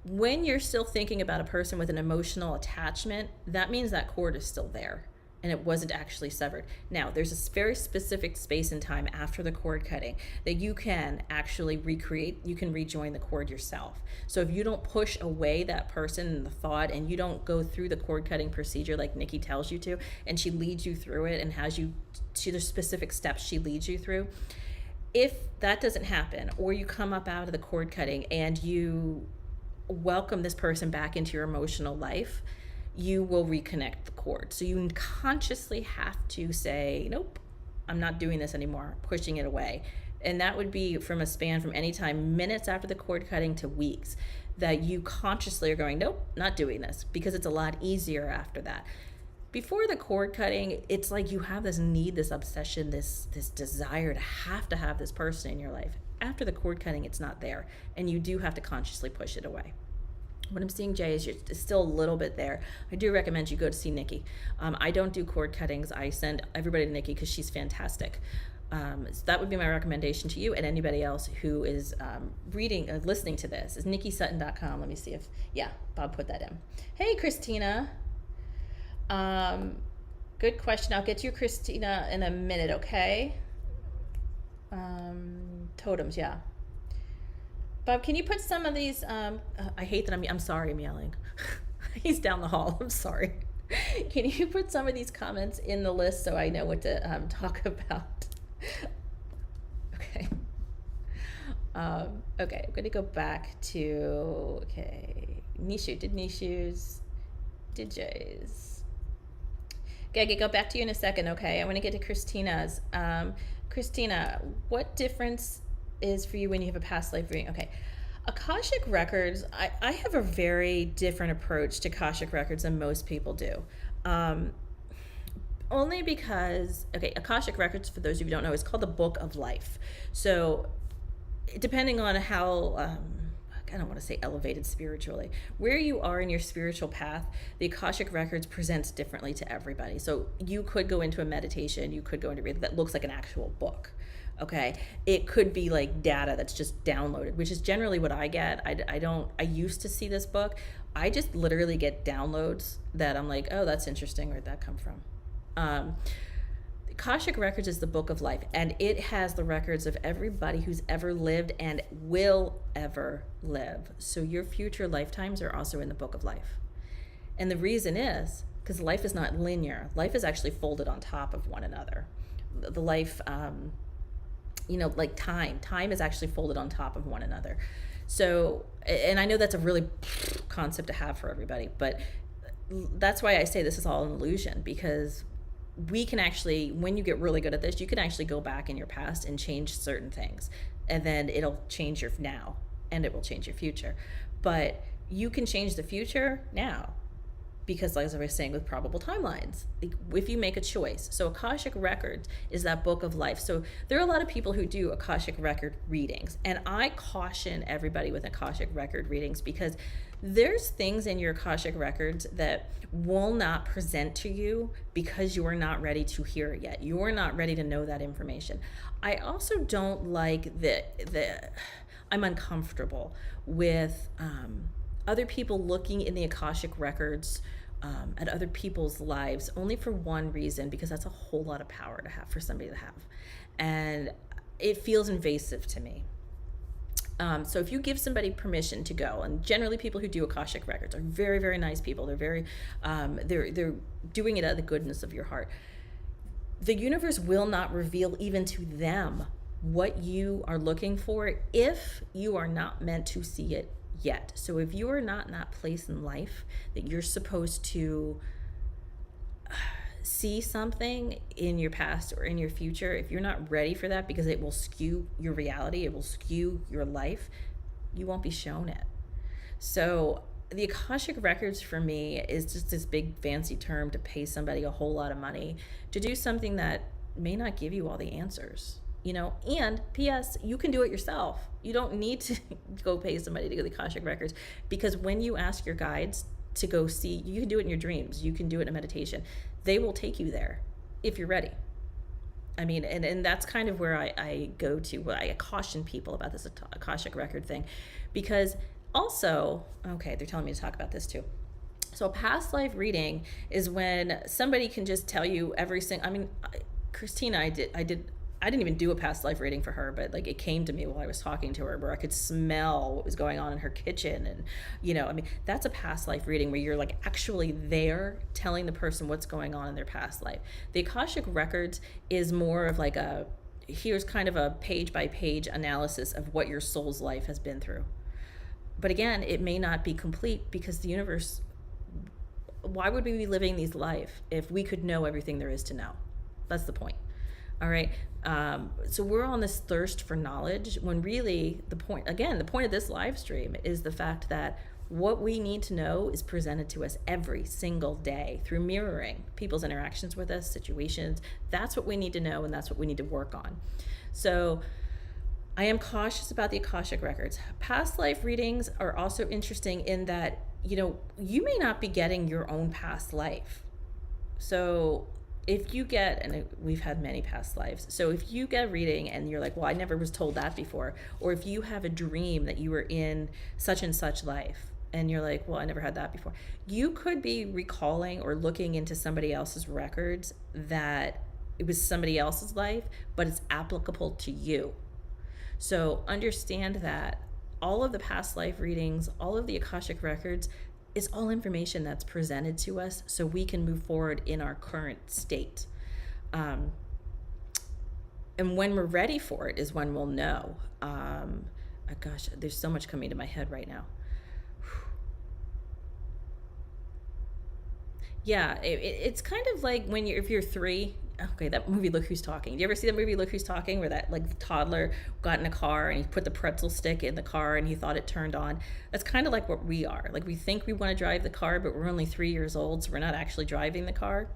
When you're still thinking about a person with an emotional attachment, that means that cord is still there and it wasn't actually severed. Now, there's a very specific space and time after the cord cutting that you can actually recreate. You can rejoin the cord yourself. So if you don't push away that person and the thought, and you don't go through the cord cutting procedure like Nikki tells you to, and she leads you through it and has you to the specific steps she leads you through, if that doesn't happen, or you come up out of the cord cutting and you welcome this person back into your emotional life, you will reconnect the cord. So you consciously have to say, nope, I'm not doing this anymore, pushing it away. And that would be from a span from any time, minutes after the cord cutting to weeks, that you consciously are going, nope, not doing this, because it's a lot easier after that. Before the cord cutting, it's like you have this need, this obsession, this desire to have this person in your life. After the cord cutting, it's not there, and you do have to consciously push it away. What I'm seeing, Jay, is you're still a little bit there. I do recommend you go to see Nikki. I don't do cord cuttings. I send everybody to Nikki because she's fantastic. So that would be my recommendation to you and anybody else who is listening to this, is nikkisutton.com. Let me see if, yeah, Bob put that in. Hey, Christina. Good question. I'll get to you, Christina, in a minute, okay? Totems, yeah. Bob, can you put some of these, I hate that I'm sorry I'm yelling. He's down the hall, I'm sorry. Can you put some of these comments in the list so I know what to talk about? Okay. Okay, I'm going to go back to, okay, Nishu's, did Jay's. Okay, go back to you in a second, okay? I want to get to Christina's. Christina, what difference is for you when you have a past life reading? Okay. Akashic Records, I have a very different approach to Akashic Records than most people do. Only because, okay, Akashic Records, for those of you who don't know, is called the Book of Life. So depending on how, I don't want to say elevated spiritually, where you are in your spiritual path, the Akashic Records presents differently to everybody. So you could go into a meditation, you could go into that looks like an actual book. Okay, it could be like data that's just downloaded, which is generally what I get. I used to see this book. I just literally get downloads that I'm like, oh, that's interesting. Where'd that come from? Akashic Records is the Book of Life, and it has the records of everybody who's ever lived and will ever live. So your future lifetimes are also in the Book of Life. And the reason is because life is not linear. Life is actually folded on top of one another. The life, like time is actually folded on top of one another. So, and I know that's a really concept to have for everybody, but that's why I say this is all an illusion, because we can actually, when you get really good at this, you can actually go back in your past and change certain things, and then it'll change your now, and it will change your future. But you can change the future now, because, like as I was saying, with probable timelines, if you make a choice. So Akashic Records is that Book of Life. So there are a lot of people who do Akashic Record readings, and I caution everybody with Akashic Record readings, because there's things in your Akashic Records that will not present to you because you are not ready to hear it yet. You are not ready to know that information. I also don't like I'm uncomfortable with other people looking in the Akashic Records at other people's lives only for one reason, because that's a whole lot of power to have for somebody to have. And it feels invasive to me. So if you give somebody permission to go, and generally people who do Akashic Records are very, very nice people. They're very, they're doing it out of the goodness of your heart. The universe will not reveal even to them what you are looking for if you are not meant to see it yet. So if you are not in that place in life that you're supposed to see something in your past or in your future, if you're not ready for that, because it will skew your reality, it will skew your life, you won't be shown it. So the Akashic Records for me is just this big fancy term to pay somebody a whole lot of money to do something that may not give you all the answers. And P.S., you can do it yourself. You don't need to go pay somebody to go to the Akashic Records, because when you ask your guides to go see. You can do it in your dreams. You can do it in a meditation. They will take you there if you're ready. I mean, and that's kind of where I go to. I caution people about this Akashic record thing, because also, okay, they're telling me to talk about this too. So a past life reading is when somebody can just tell you every single. I mean, Christina, I didn't even do a past life reading for her, but like it came to me while I was talking to her, where I could smell what was going on in her kitchen. And, I mean, that's a past life reading where you're like actually there telling the person what's going on in their past life. The Akashic Records is more of like here's kind of a page by page analysis of what your soul's life has been through. But again, it may not be complete, because the universe, why would we be living these life if we could know everything there is to know? That's the point. All right. So we're on this thirst for knowledge, when really the point of this live stream is the fact that what we need to know is presented to us every single day through mirroring people's interactions with us, situations. That's what we need to know, and that's what we need to work on. So I am cautious about the Akashic Records. Past life readings are also interesting in that, you may not be getting your own past life. So if you get, and we've had many past lives, so if you get a reading and you're like, well, I never was told that before, or if you have a dream that you were in such and such life, and you're like, well, I never had that before, you could be recalling or looking into somebody else's records that it was somebody else's life, but it's applicable to you. So understand that all of the past life readings, all of the Akashic Records, is all information that's presented to us so we can move forward in our current state. And when we're ready for it is when we'll know. Gosh, there's so much coming to my head right now. Yeah, it's kind of like if you're 3. Okay, that movie Look Who's Talking. Do you ever see that movie Look Who's Talking, where that like toddler got in a car and he put the pretzel stick in the car and he thought it turned on? That's kind of like what we are. Like, we think we want to drive the car, but we're only 3 years old, so we're not actually driving the car.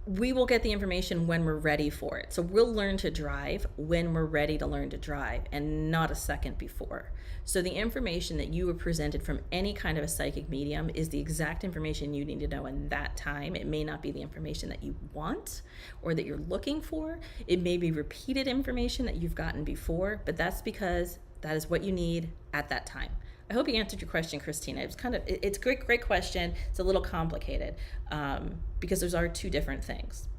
We will get the information when we're ready for it. So we'll learn to drive when we're ready to learn to drive, and not a second before. So the information that you were presented from any kind of a psychic medium is the exact information you need to know in that time. It may not be the information that you want or that you're looking for. It may be repeated information that you've gotten before, but that's because that is what you need at that time. I hope you answered your question, Christina. It's a great question. It's a little complicated because those are two different things.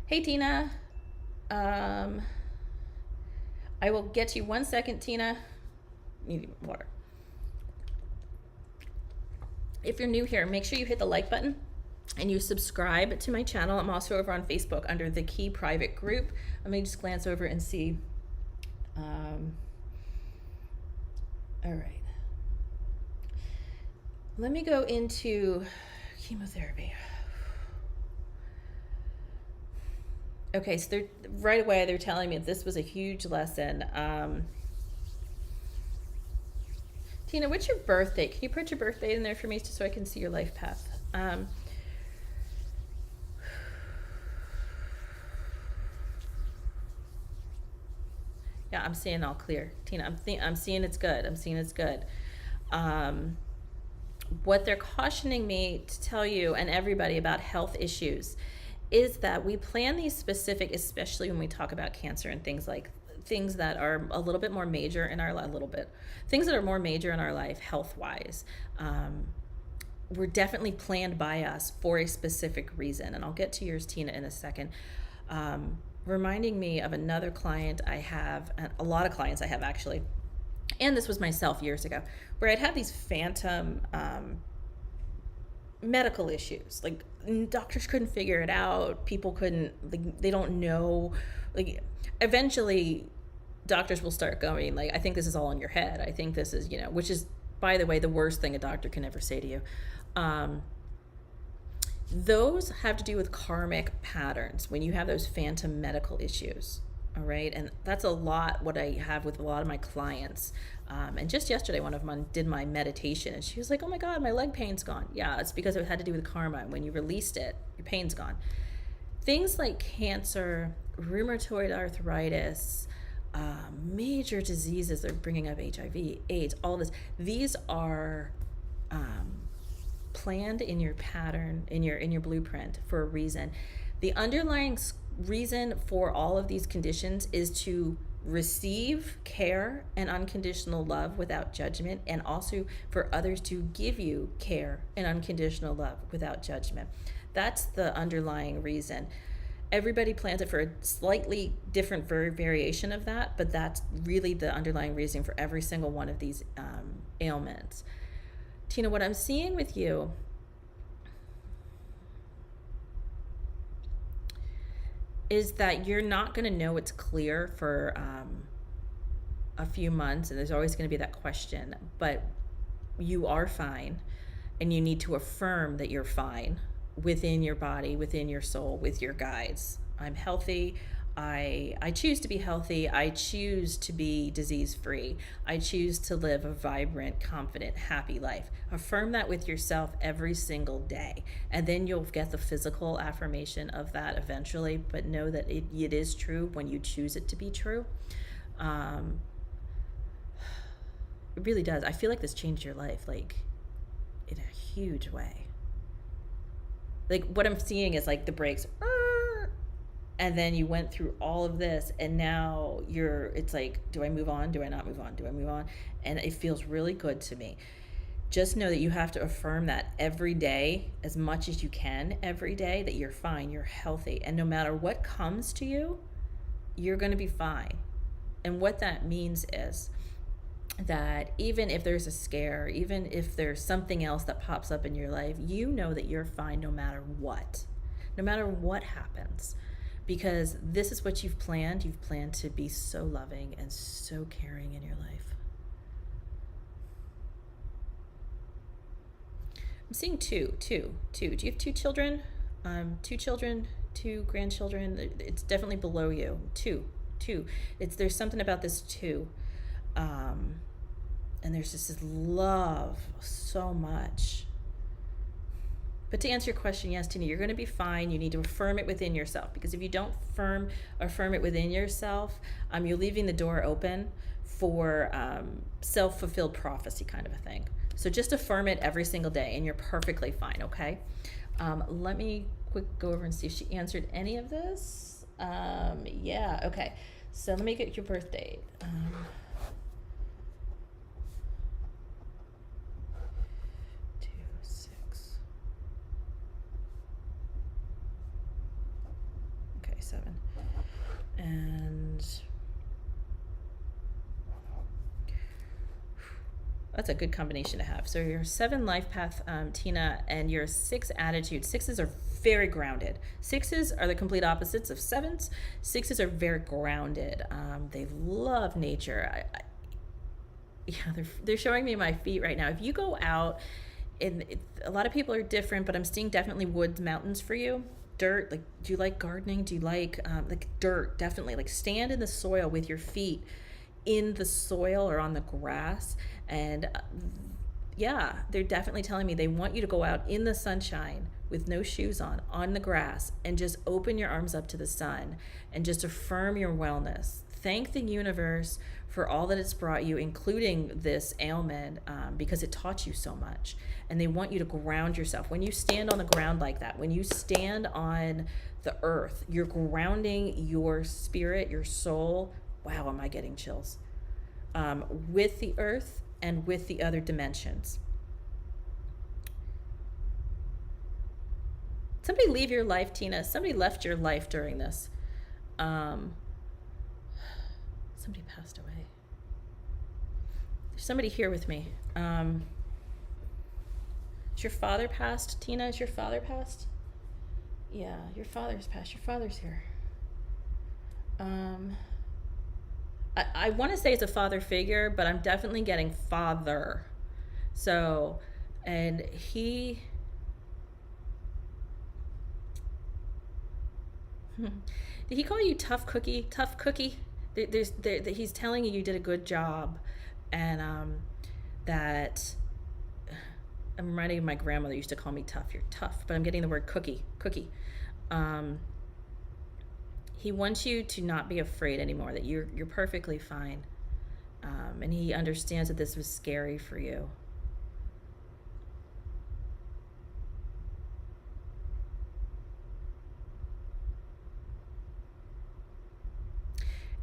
Hey, Tina. I will get to you 1 second, Tina. Need water. If you're new here, make sure you hit the like button and you subscribe to my channel. I'm also over on Facebook under the Key Private Group. Let me just glance over and see. All right. Let me go into chemotherapy. Okay, so right away they're telling me this was a huge lesson. Tina, what's your birth date? Can you put your birth date in there for me just so I can see your life path? Yeah, I'm seeing all clear, Tina. I'm seeing it's good. I'm seeing it's good. What they're cautioning me to tell you and everybody about health issues is that we plan these specific, especially when we talk about cancer and things that are a little bit more major in our life, things that are more major in our life health-wise. Were definitely planned by us for a specific reason, and I'll get to yours, Tina, in a second. Reminding me of another client I have, a lot of clients I have actually, and this was myself years ago, where I'd have these phantom medical issues. Like, doctors couldn't figure it out. People couldn't, like, they don't know. Like, eventually doctors will start going, like, I think this is all in your head. I think this is, which is, by the way, the worst thing a doctor can ever say to you. Those have to do with karmic patterns when you have those phantom medical issues. All right. And that's a lot what I have with a lot of my clients. And just yesterday, one of them did my meditation and she was like, oh my God, my leg pain's gone. Yeah, it's because it had to do with karma. And when you released it, your pain's gone. Things like cancer, rheumatoid arthritis, major diseases. They're bringing up HIV, AIDS, all this. These are planned in your pattern, in your blueprint for a reason. The underlying reason for all of these conditions is to receive care and unconditional love without judgment, and also for others to give you care and unconditional love without judgment. That's the underlying reason. Everybody plans it for a slightly different variation of that, but that's really the underlying reason for every single one of these ailments. Tina, what I'm seeing with you is that you're not going to know it's clear for a few months, and there's always going to be that question, but you are fine, and you need to affirm that you're fine within your body, within your soul, with your guides. I'm healthy. I choose to be healthy. I choose to be disease-free. I choose to live a vibrant, confident, happy life. Affirm that with yourself every single day. And then you'll get the physical affirmation of that eventually, but know that it is true when you choose it to be true. It really does. I feel like this changed your life, like, in a huge way. Like, what I'm seeing is like the brakes, and then you went through all of this, and now it's like, do I move on? Do I not move on? Do I move on? And it feels really good to me. Just know that you have to affirm that every day, as much as you can every day, that you're fine, you're healthy. And no matter what comes to you, you're going to be fine. And what that means is that even if there's a scare, even if there's something else that pops up in your life, you know that you're fine no matter what happens. Because this is what you've planned. You've planned to be so loving and so caring in your life. I'm seeing two. Do you have 2 children? 2 children, 2 grandchildren. It's definitely below you. Two. There's something about this 2. And there's just this love so much. But to answer your question, yes, Tina, you're going to be fine. You need to affirm it within yourself, because if you don't affirm it within yourself, you're leaving the door open for self-fulfilled prophecy kind of a thing. So just affirm it every single day, and you're perfectly fine, okay? Let me go over and see if she answered any of this. Yeah, okay. So let me get your birth date. 7. And that's a good combination to have. So your 7 life path, Tina, and your 6 attitude. 6s are very grounded. 6s are the complete opposites of 7s. 6s are very grounded. They love nature. They're showing me my feet right now. If you go out, a lot of people are different, but I'm seeing definitely woods, mountains for you. Dirt, like, do you like gardening? Do you like dirt? Definitely, like, stand in the soil with your feet in the soil or on the grass. And yeah, they're definitely telling me they want you to go out in the sunshine with no shoes on the grass, and just open your arms up to the sun and just affirm your wellness. Thank the universe for all that it's brought you, including this ailment, because it taught you so much. And they want you to ground yourself. When you stand on the ground like that, when you stand on the earth, you're grounding your spirit, your soul. Wow, am I getting chills? With the earth and with the other dimensions. Somebody leave your life, Tina. Somebody left your life during this. Somebody passed away. There's somebody here with me. Is your father passed, Tina? Is your father passed? Yeah, your father's passed. Your father's here. I want to say it's a father figure, but I'm definitely getting father. So, and he... Did he call you tough cookie? Tough cookie? He's telling you did a good job, and that I'm reminded of my grandmother used to call me tough. You're tough, but I'm getting the word cookie. He wants you to not be afraid anymore, that you're perfectly fine. And he understands that this was scary for you.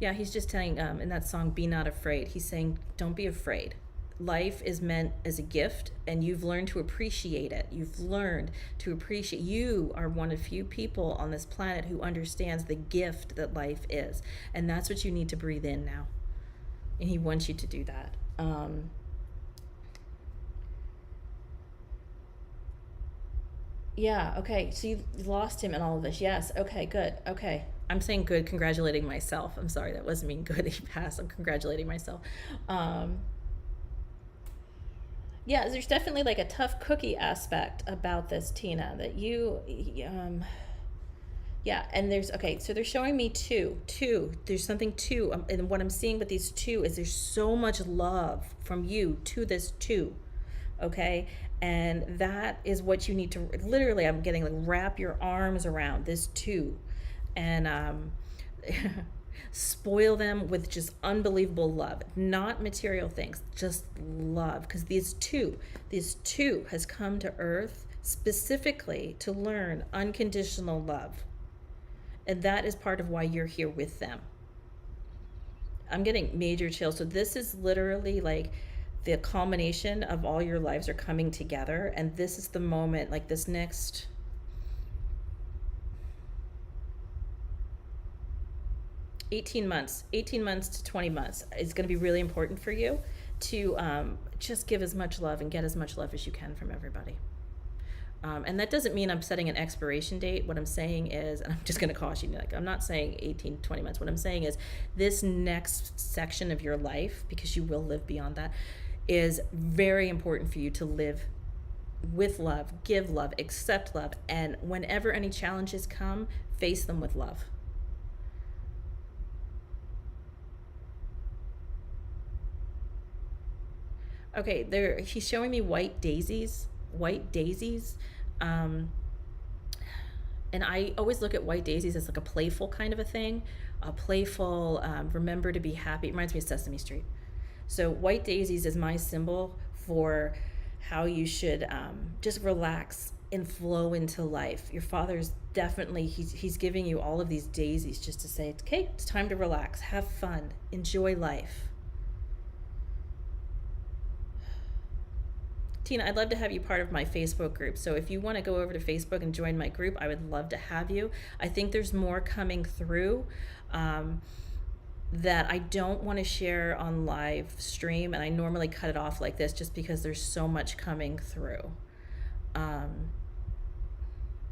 Yeah, he's just telling, in that song, Be Not Afraid, he's saying, don't be afraid. Life is meant as a gift, and you've learned to appreciate it. You've learned to appreciate. You are one of few people on this planet who understands the gift that life is. And that's what you need to breathe in now. And he wants you to do that. Yeah, okay. So you lost him in all of this. Yes, okay, good. Okay. I'm saying good, congratulating myself. I'm sorry, that wasn't mean good. He passed. I'm congratulating myself. Yeah, there's definitely like a tough cookie aspect about this, Tina, that you, yeah, and there's, okay, so they're showing me two, there's something two, and what I'm seeing with these two is there's so much love from you to this two, okay? And that is what you need to, literally, I'm getting like, wrap your arms around this two, and spoil them with just unbelievable love, not material things, just love, because these two has come to earth specifically to learn unconditional love, and that is part of why you're here with them. I'm getting major chills. So this is literally like the culmination of all your lives are coming together, and this is the moment, like this next 18 months to 20 months is going to be really important for you to just give as much love and get as much love as you can from everybody. And that doesn't mean I'm setting an expiration date. What I'm saying is, and I'm just going to caution you, like, I'm not saying 18, 20 months. What I'm saying is this next section of your life, because you will live beyond that, is very important for you to live with love, give love, accept love, and whenever any challenges come, face them with love. Okay, he's showing me white daisies, and I always look at white daisies as like a playful kind of a thing, a playful, remember to be happy. It reminds me of Sesame Street. So white daisies is my symbol for how you should just relax and flow into life. Your father's definitely, he's giving you all of these daisies just to say, okay, it's time to relax, have fun, enjoy life. Tina, I'd love to have you part of my Facebook group. So if you want to go over to Facebook and join my group, I would love to have you. I think there's more coming through that I don't want to share on live stream, and I normally cut it off like this just because there's so much coming through.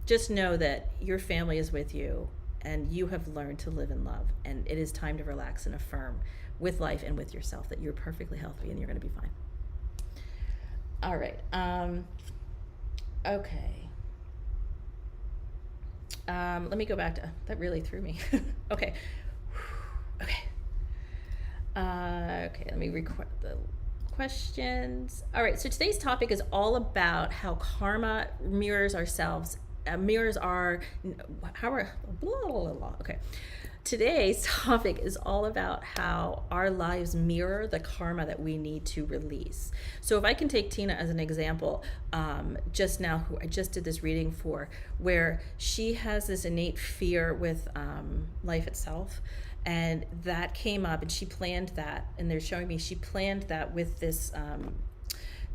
Just know that your family is with you, and you have learned to live in love, and it is time to relax and affirm with life and with yourself that you're perfectly healthy and you're going to be fine. All right. Okay. Let me go back to that. Really threw me. Okay. Okay. Okay. Let me record the questions. All right. So today's topic is all about how karma mirrors ourselves. Mirrors our how are blah, blah, blah. Okay. Today's topic is all about how our lives mirror the karma that we need to release. So if I can take Tina as an example, just now, who I just did this reading for, where she has this innate fear with life itself, and that came up, and she planned that, and they're showing me she planned that with this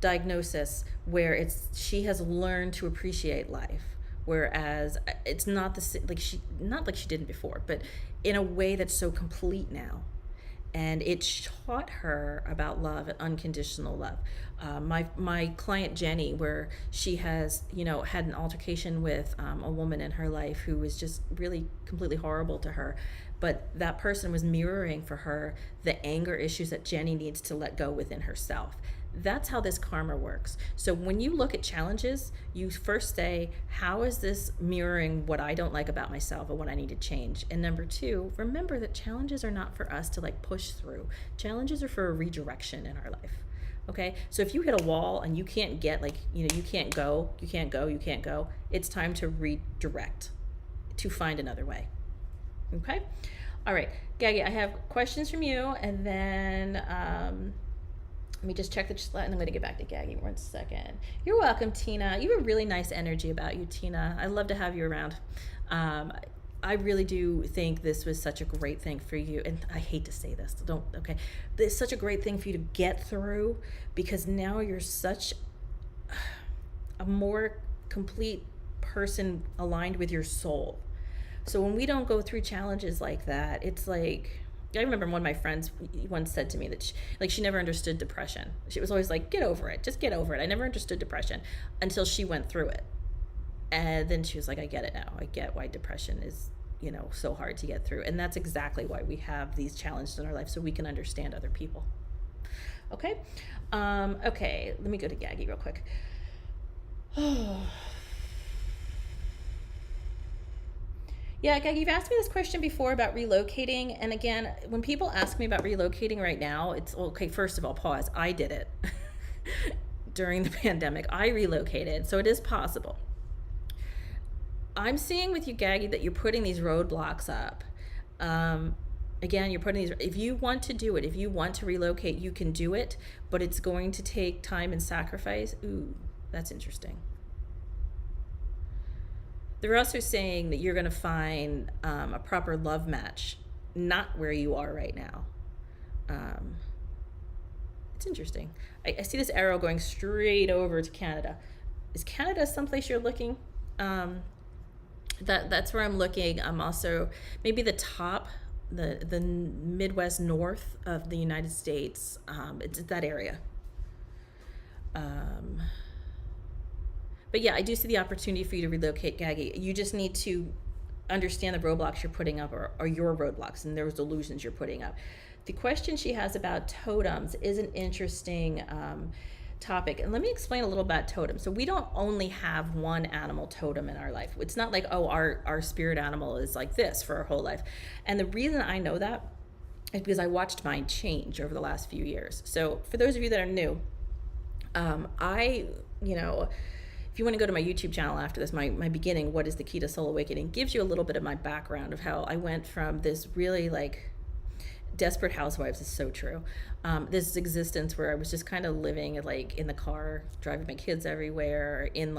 diagnosis where she has learned to appreciate life. Whereas it's not not like she didn't before, but in a way that's so complete now. And it taught her about love and unconditional love. My client Jenny, where she has, had an altercation with a woman in her life who was just really completely horrible to her. But that person was mirroring for her the anger issues that Jenny needs to let go within herself. That's how this karma works. So when you look at challenges, you first say, how is this mirroring what I don't like about myself or what I need to change? And number two, remember that challenges are not for us to push through. Challenges are for a redirection in our life. Okay? So if you hit a wall and you can't get you can't go, it's time to redirect, to find another way. Okay? All right, Gaggy, I have questions from you, and then let me just check the chat, and I'm going to get back to Gaggy 1 second. You're welcome, Tina. You have a really nice energy about you, Tina. I love to have you around. I really do think this was such a great thing for you, and I hate to say this, okay? But it's such a great thing for you to get through, because now you're such a more complete person aligned with your soul. So when we don't go through challenges like that, it's like, I remember one of my friends once said to me that she never understood depression. She was always like, get over it, just get over it. I never understood depression until she went through it. And then she was like, I get it now. I get why depression is, so hard to get through. And that's exactly why we have these challenges in our life, so we can understand other people. Okay? Okay, let me go to Gaggy real quick. Yeah, Gaggy, you've asked me this question before about relocating. And again, when people ask me about relocating right now, it's okay, first of all, pause. I did it during the pandemic. I relocated, so it is possible. I'm seeing with you, Gaggy, that you're putting these roadblocks up. Again, you're putting these, if you want to do it, if you want to relocate, you can do it, but it's going to take time and sacrifice. Ooh, that's interesting. They're also saying that you're going to find a proper love match, not where you are right now. It's interesting. I see this arrow going straight over to Canada. Is Canada someplace you're looking? That's where I'm looking. I'm also maybe the top, the Midwest north of the United States. It's that area. But yeah, I do see the opportunity for you to relocate, Gaggy. You just need to understand the roadblocks you're putting up, or your roadblocks and those illusions you're putting up. The question she has about totems is an interesting topic. And let me explain a little about totems. So we don't only have one animal totem in our life. It's not like, oh, our spirit animal is like this for our whole life. And the reason I know that is because I watched mine change over the last few years. So for those of you that are new, if you want to go to my YouTube channel after this, my beginning, What is the Key to Soul Awakening, gives you a little bit of my background of how I went from this really Desperate Housewives is so true. This existence where I was just kind of living in the car, driving my kids everywhere, in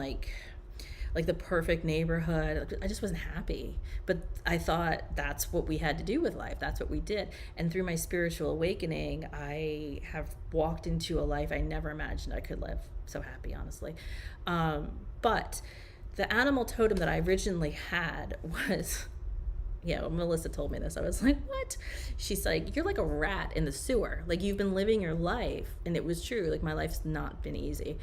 the perfect neighborhood. I just wasn't happy. But I thought that's what we had to do with life. That's what we did. And through my spiritual awakening, I have walked into a life I never imagined I could live. So happy, honestly. But the animal totem that I originally had was, Melissa told me this. I was like, what? She's like, you're like a rat in the sewer. Like, you've been living your life. And it was true. Like, my life's not been easy.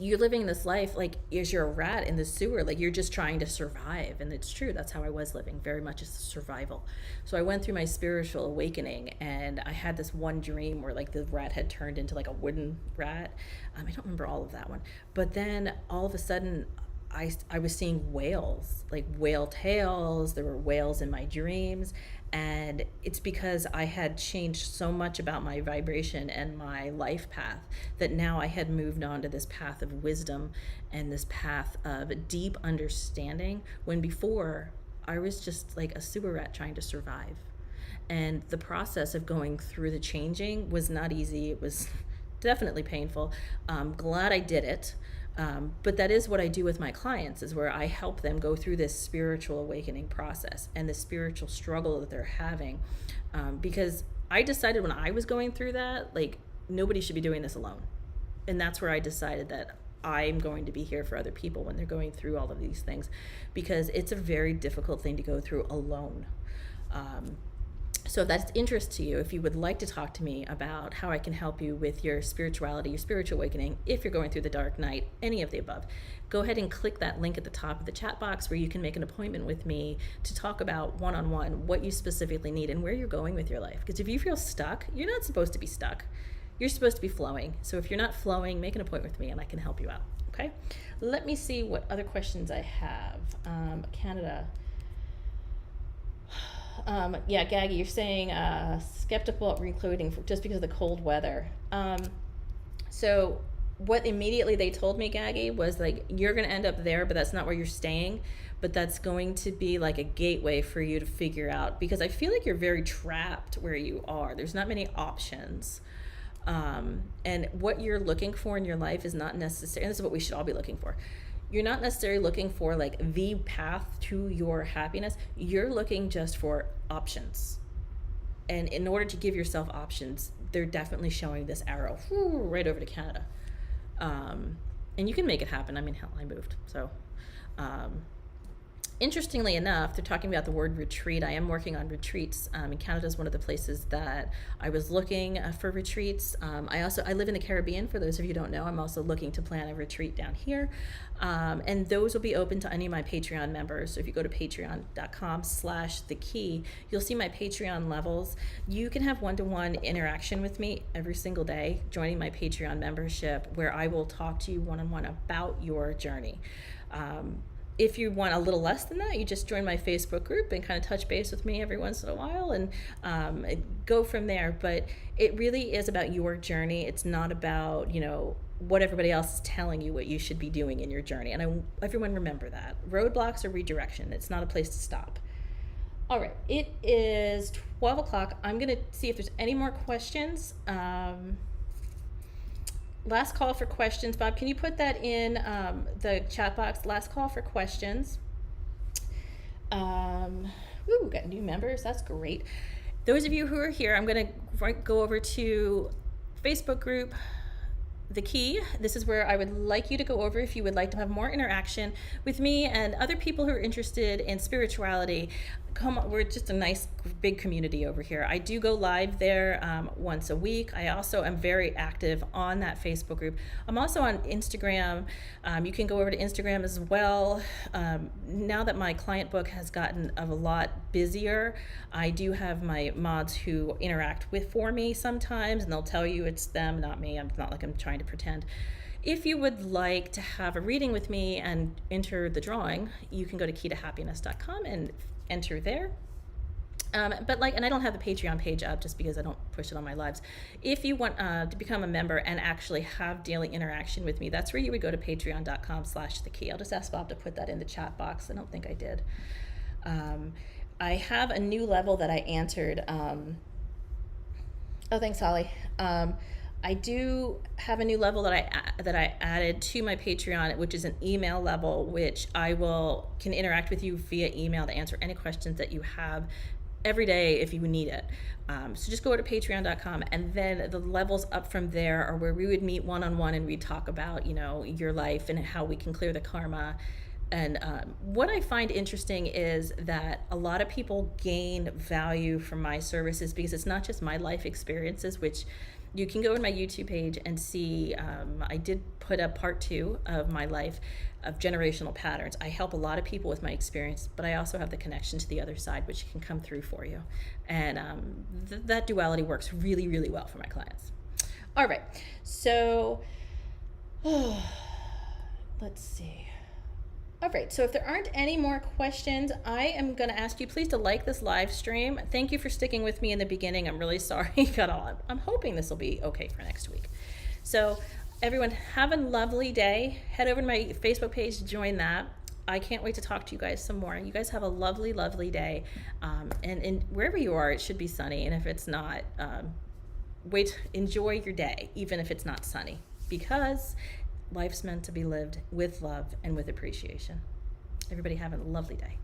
You're living this life you're a rat in the sewer. Like, you're just trying to survive. And it's true. That's how I was living, very much as survival. So I went through my spiritual awakening, and I had this one dream where the rat had turned into a wooden rat. I don't remember all of that one. But then all of a sudden, I was seeing whales, whale tails. There were whales in my dreams. And it's because I had changed so much about my vibration and my life path that now I had moved on to this path of wisdom and this path of deep understanding, when before I was just like a sewer rat trying to survive. And the process of going through the changing was not easy. It was definitely painful. I'm glad I did it. But that is what I do with my clients, is where I help them go through this spiritual awakening process and the spiritual struggle that they're having. Because I decided when I was going through that, nobody should be doing this alone. And that's where I decided that I'm going to be here for other people when they're going through all of these things, because it's a very difficult thing to go through alone. So if that's interest to you, if you would like to talk to me about how I can help you with your spirituality, your spiritual awakening, if you're going through the dark night, any of the above, go ahead and click that link at the top of the chat box where you can make an appointment with me to talk about one-on-one what you specifically need and where you're going with your life. Because if you feel stuck, you're not supposed to be stuck. You're supposed to be flowing. So if you're not flowing, make an appointment with me and I can help you out. Okay? Let me see what other questions I have. Canada. Yeah, Gaggy, you're saying skeptical about reclothing just because of the cold weather. So what immediately they told me, Gaggy, was you're going to end up there, but that's not where you're staying. but that's going to be like a gateway for you to figure out, because I feel like you're very trapped where you are. There's not many options. And what you're looking for in your life is not necessary, and this is what we should all be looking for. You're not necessarily looking for like the path to your happiness. You're looking just for options. And in order to give yourself options, they're definitely showing this arrow right over to Canada. And you can make it happen. I mean, hell, I moved. So, interestingly enough, they're talking about the word retreat. I am working on retreats. And Canada is one of the places that I was looking for retreats. I live in the Caribbean. For those of you who don't know, I'm also looking to plan a retreat down here. And those will be open to any of my Patreon members. So if you go to patreon.com/thekey, you'll see my Patreon levels. You can have one-to-one interaction with me every single day, joining my Patreon membership, where I will talk to you one-on-one about your journey. If you want a little less than that, you just join my Facebook group and kind of touch base with me every once in a while and go from there. But it really is about your journey. It's not about, what everybody else is telling you what you should be doing in your journey. And everyone remember that. Roadblocks are redirection. It's not a place to stop. All right, it is 12 o'clock. I'm going to see if there's any more questions. Last call for questions. Bob, can you put that in the chat box? Last call for questions. We got new members. That's great. Those of you who are here, I'm going to go over to Facebook group, The Key. This is where I would like you to go over if you would like to have more interaction with me and other people who are interested in spirituality. Come on, we're just a nice big community over here. I do go live there once a week. I also am very active on that Facebook group. I'm also on Instagram. You can go over to Instagram as well. Now that my client book has gotten a lot busier, I do have my mods who interact for me sometimes, and they'll tell you it's them, not me. I'm not like I'm trying to pretend. If you would like to have a reading with me and enter the drawing, you can go to keytohappiness.com and enter there. And I don't have the Patreon page up just because I don't push it on my lives. If you want to become a member and actually have daily interaction with me, that's where you would go to patreon.com/thekey. I'll just ask Bob to put that in the chat box. I don't think I did. I have a new level that I entered. Thanks, Holly. I do have a new level that I added to my Patreon, which is an email level, which can interact with you via email to answer any questions that you have every day if you need it. So just go to patreon.com, and then the levels up from there are where we would meet one-on-one and we'd talk about, your life and how we can clear the karma. And what I find interesting is that a lot of people gain value from my services because it's not just my life experiences, which you can go to my YouTube page and see. I did put a part 2 of my life of generational patterns. I help a lot of people with my experience, but I also have the connection to the other side, which can come through for you. And that duality works really, really well for my clients. All right, so let's see. All right, so if there aren't any more questions, I am going to ask you please to like this live stream. Thank you for sticking with me in the beginning. I'm really sorry at all. I'm hoping this will be okay for next week. So everyone, have a lovely day. Head over to my Facebook page to join that. I can't wait to talk to you guys some more. You guys have a lovely, lovely day. And wherever you are, it should be sunny. And if it's not, enjoy your day, even if it's not sunny, because life's meant to be lived with love and with appreciation. Everybody have a lovely day.